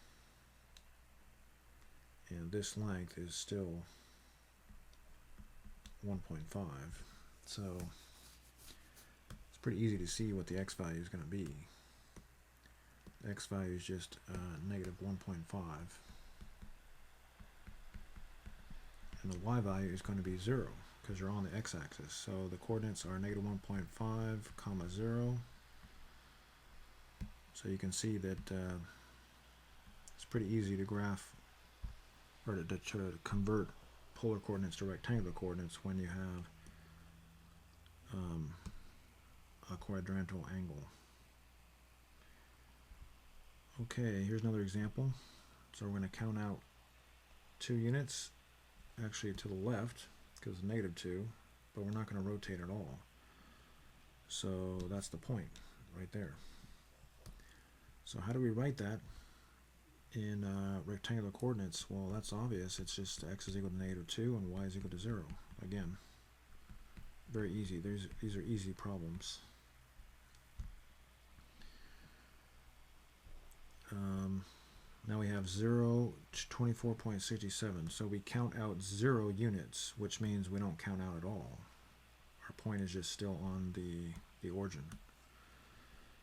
and this length is still 1.5. So it's pretty easy to see what the X value is going to be. The X value is just -1.5. And the Y value is going to be 0 because you're on the X-axis. So the coordinates are -1.5, 0. So you can see that it's pretty easy to graph or to convert polar coordinates to rectangular coordinates when you have a quadrantal angle. Okay, here's another example. So we're going to count out 2 units, actually to the left, because it's -2, but we're not going to rotate at all. So that's the point right there. So how do we write that in rectangular coordinates? Well, that's obvious. It's just X is equal to -2 and Y is equal to 0. Again, very easy. These are easy problems. Now we have 0 to 24.67. So we count out 0 units, which means we don't count out at all. Our point is just still on the origin.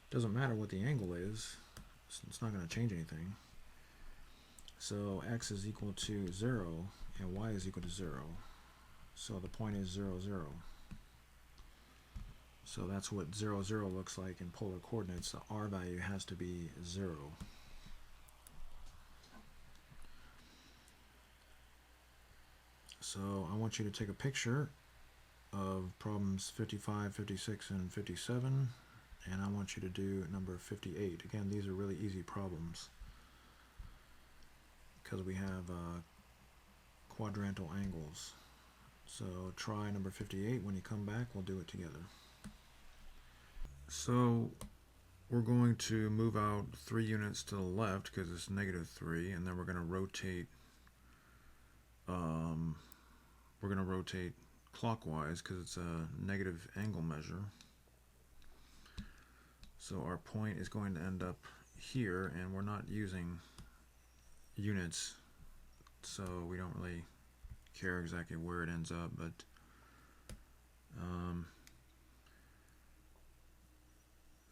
Doesn't matter what the angle is. It's not going to change anything. So X is equal to 0 and Y is equal to 0. So the point is 0, 0. So that's what 0, 0 looks like in polar coordinates. The R value has to be 0. So I want you to take a picture of problems 55, 56, and 57, and I want you to do number 58. Again, these are really easy problems because we have quadrantal angles. So try number 58. When you come back, we'll do it together. So we're going to move out 3 units to the left because it's -3, and then we're going to rotate. Clockwise because it's a negative angle measure. So our point is going to end up here, and we're not using units, so we don't really care exactly where it ends up, but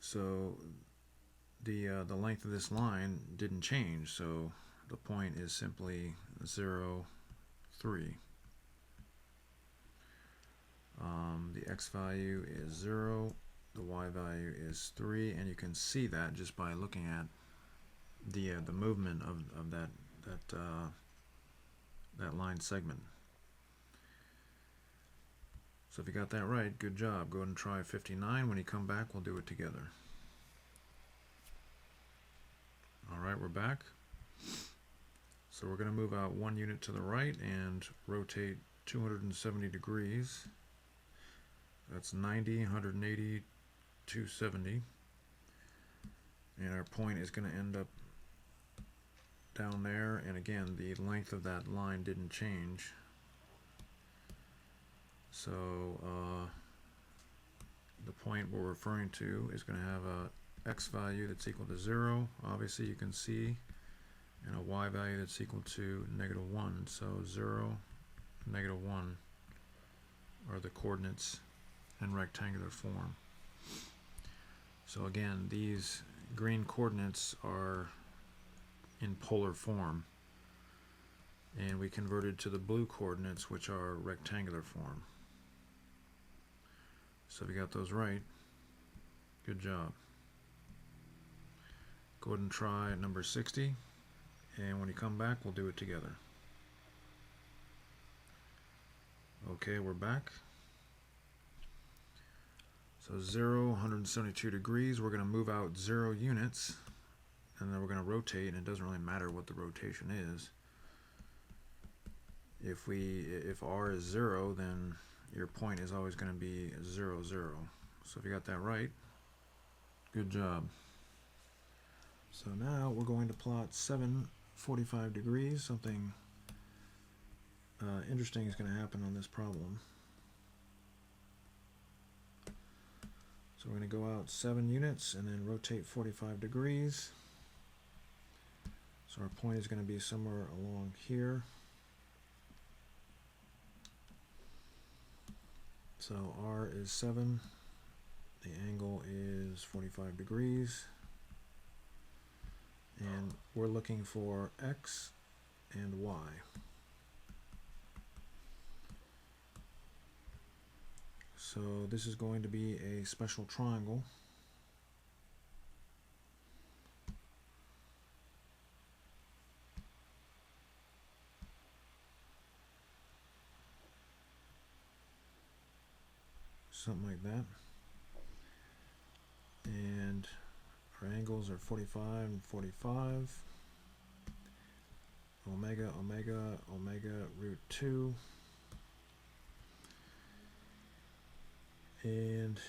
so the length of this line didn't change, so the point is simply 0, 3. The x value is 0, the y value is 3, and you can see that just by looking at the movement of that line segment. So if you got that right, good job. Go ahead and try 59. When you come back, we'll do it together. Alright, we're back. So we're going to move out 1 unit to the right and rotate 270 degrees. That's 90, 180, 270. And our point is going to end up down there. And again, the length of that line didn't change. So the point we're referring to is going to have a x value that's equal to 0. Obviously, you can see, and a y value that's equal to -1. So 0, -1 are the coordinates in rectangular form. So again, these green coordinates are in polar form, and we converted to the blue coordinates, which are rectangular form. So if you got those right, good job. Go ahead and try number 60, and when you come back, we'll do it together. Okay, we're back. So 0, 172 degrees, we're going to move out 0 units, and then we're going to rotate, and it doesn't really matter what the rotation is. If r is 0, then your point is always going to be 0, 0. So if you got that right, good job. So now we're going to plot 7 45 degrees. Something interesting is going to happen on this problem. So we're going to go out 7 units and then rotate 45 degrees. So our point is going to be somewhere along here. So r is 7. The angle is 45 degrees. And we're looking for x and y. So this is going to be a special triangle. Something like that. And our angles are 45 and 45. Omega, omega, omega, root 2. And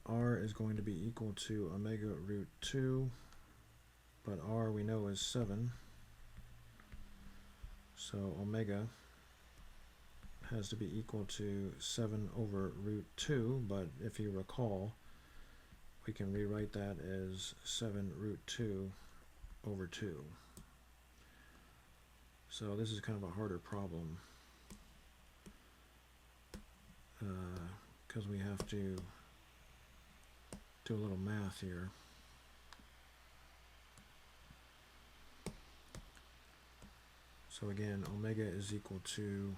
r is going to be equal to omega root 2, but r we know is 7. So omega has to be equal to 7 over root 2, but if you recall, we can rewrite that as 7 root 2 over 2. So this is kind of a harder problem because we have to do a little math here. So again, omega is equal to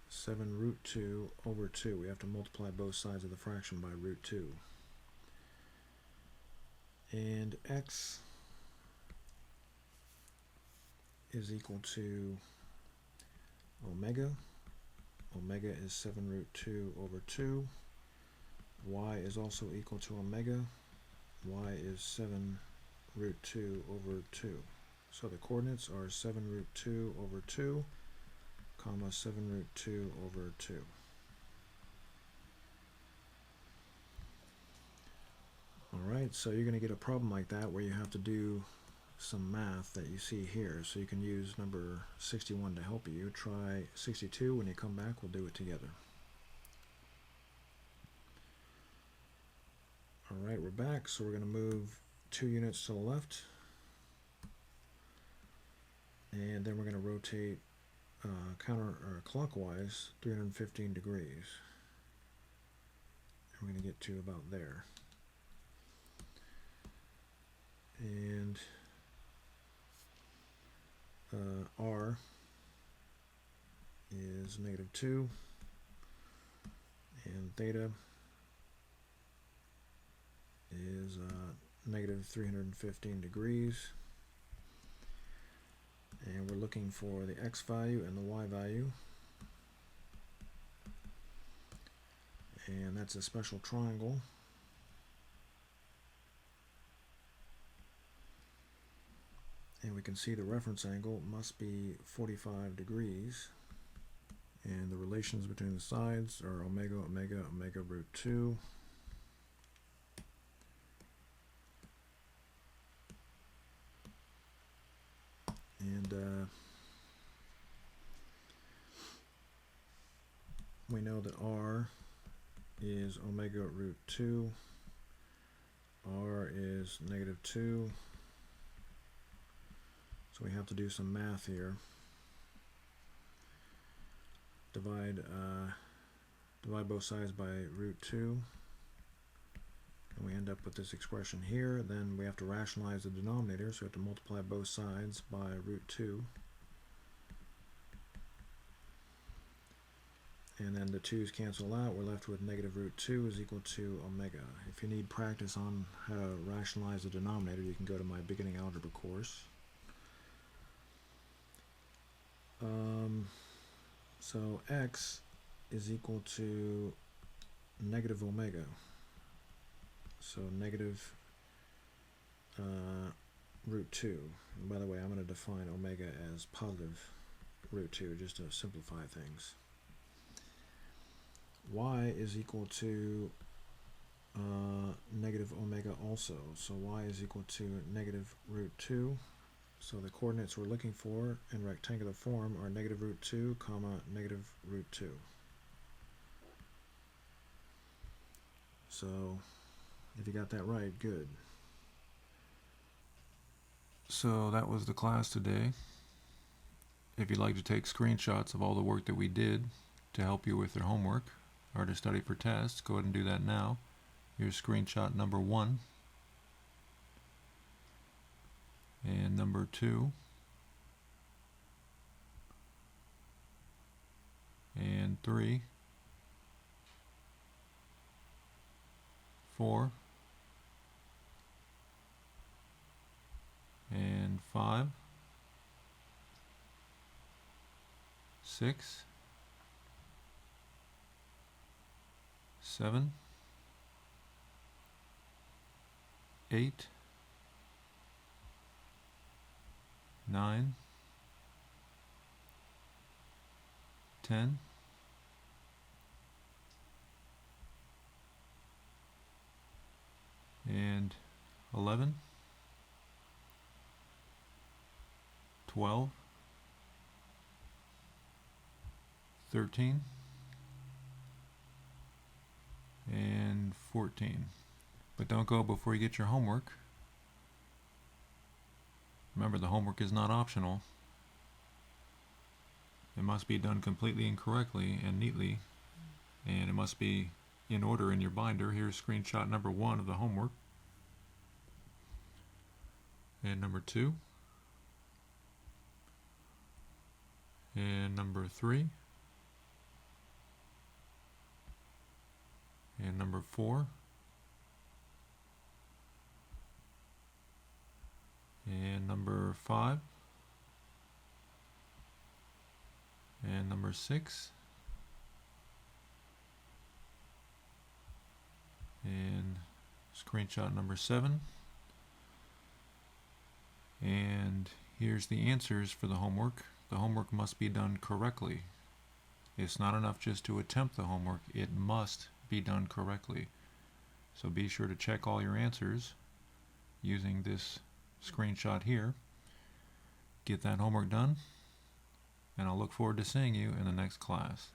7 root 2 over 2. We have to multiply both sides of the fraction by root 2. and x is equal to omega. Omega is 7 root 2 over 2. Y is also equal to omega. Y is 7 root 2 over 2. So the coordinates are 7 root 2 over 2, comma 7 root 2 over 2. Alright, so you're going to get a problem like that where you have to do some math that you see here. So you can use number 61 to help you. Try 62. When you come back, we'll do it together. Alright, we're back. So we're going to move 2 units to the left. And then we're going to rotate clockwise 315 degrees. And we're going to get to about there. And R is -2, and theta is -315 degrees. And we're looking for the x value and the y value. And that's a special triangle. And we can see the reference angle must be 45 degrees. And the relations between the sides are omega, omega, omega root 2. And we know that R is omega root 2. R is -2. So we have to do some math here. Divide both sides by root 2. And we end up with this expression here. Then we have to rationalize the denominator, so we have to multiply both sides by root 2. And then the 2's cancel out. We're left with negative root 2 is equal to omega. If you need practice on how to rationalize the denominator, you can go to my beginning algebra course. So x is equal to negative omega. So negative root 2. And by the way, I'm going to define omega as positive root 2 just to simplify things. Y is equal to negative omega also. So y is equal to negative root 2. So the coordinates we're looking for in rectangular form are negative root 2, comma negative root 2. So if you got that right, good. So that was the class today. If you'd like to take screenshots of all the work that we did to help you with your homework or to study for tests, go ahead and do that now. Here's screenshot number 1 and number 2 and 3, 4 and 5, 6, 7, 8, 9, 10, 11, 12, 13, and 14. But don't go before you get your homework. Remember, the homework is not optional. It must be done completely and correctly and neatly, and it must be in order in your binder. Here's screenshot number 1 of the homework, and number 2, and number 3, and number 4, and number 5, and number 6, and screenshot number 7. And here's the answers for the homework. The homework must be done correctly. It's not enough just to attempt the homework, it must be done correctly. So be sure to check all your answers using this screenshot here. Get that homework done, and I'll look forward to seeing you in the next class.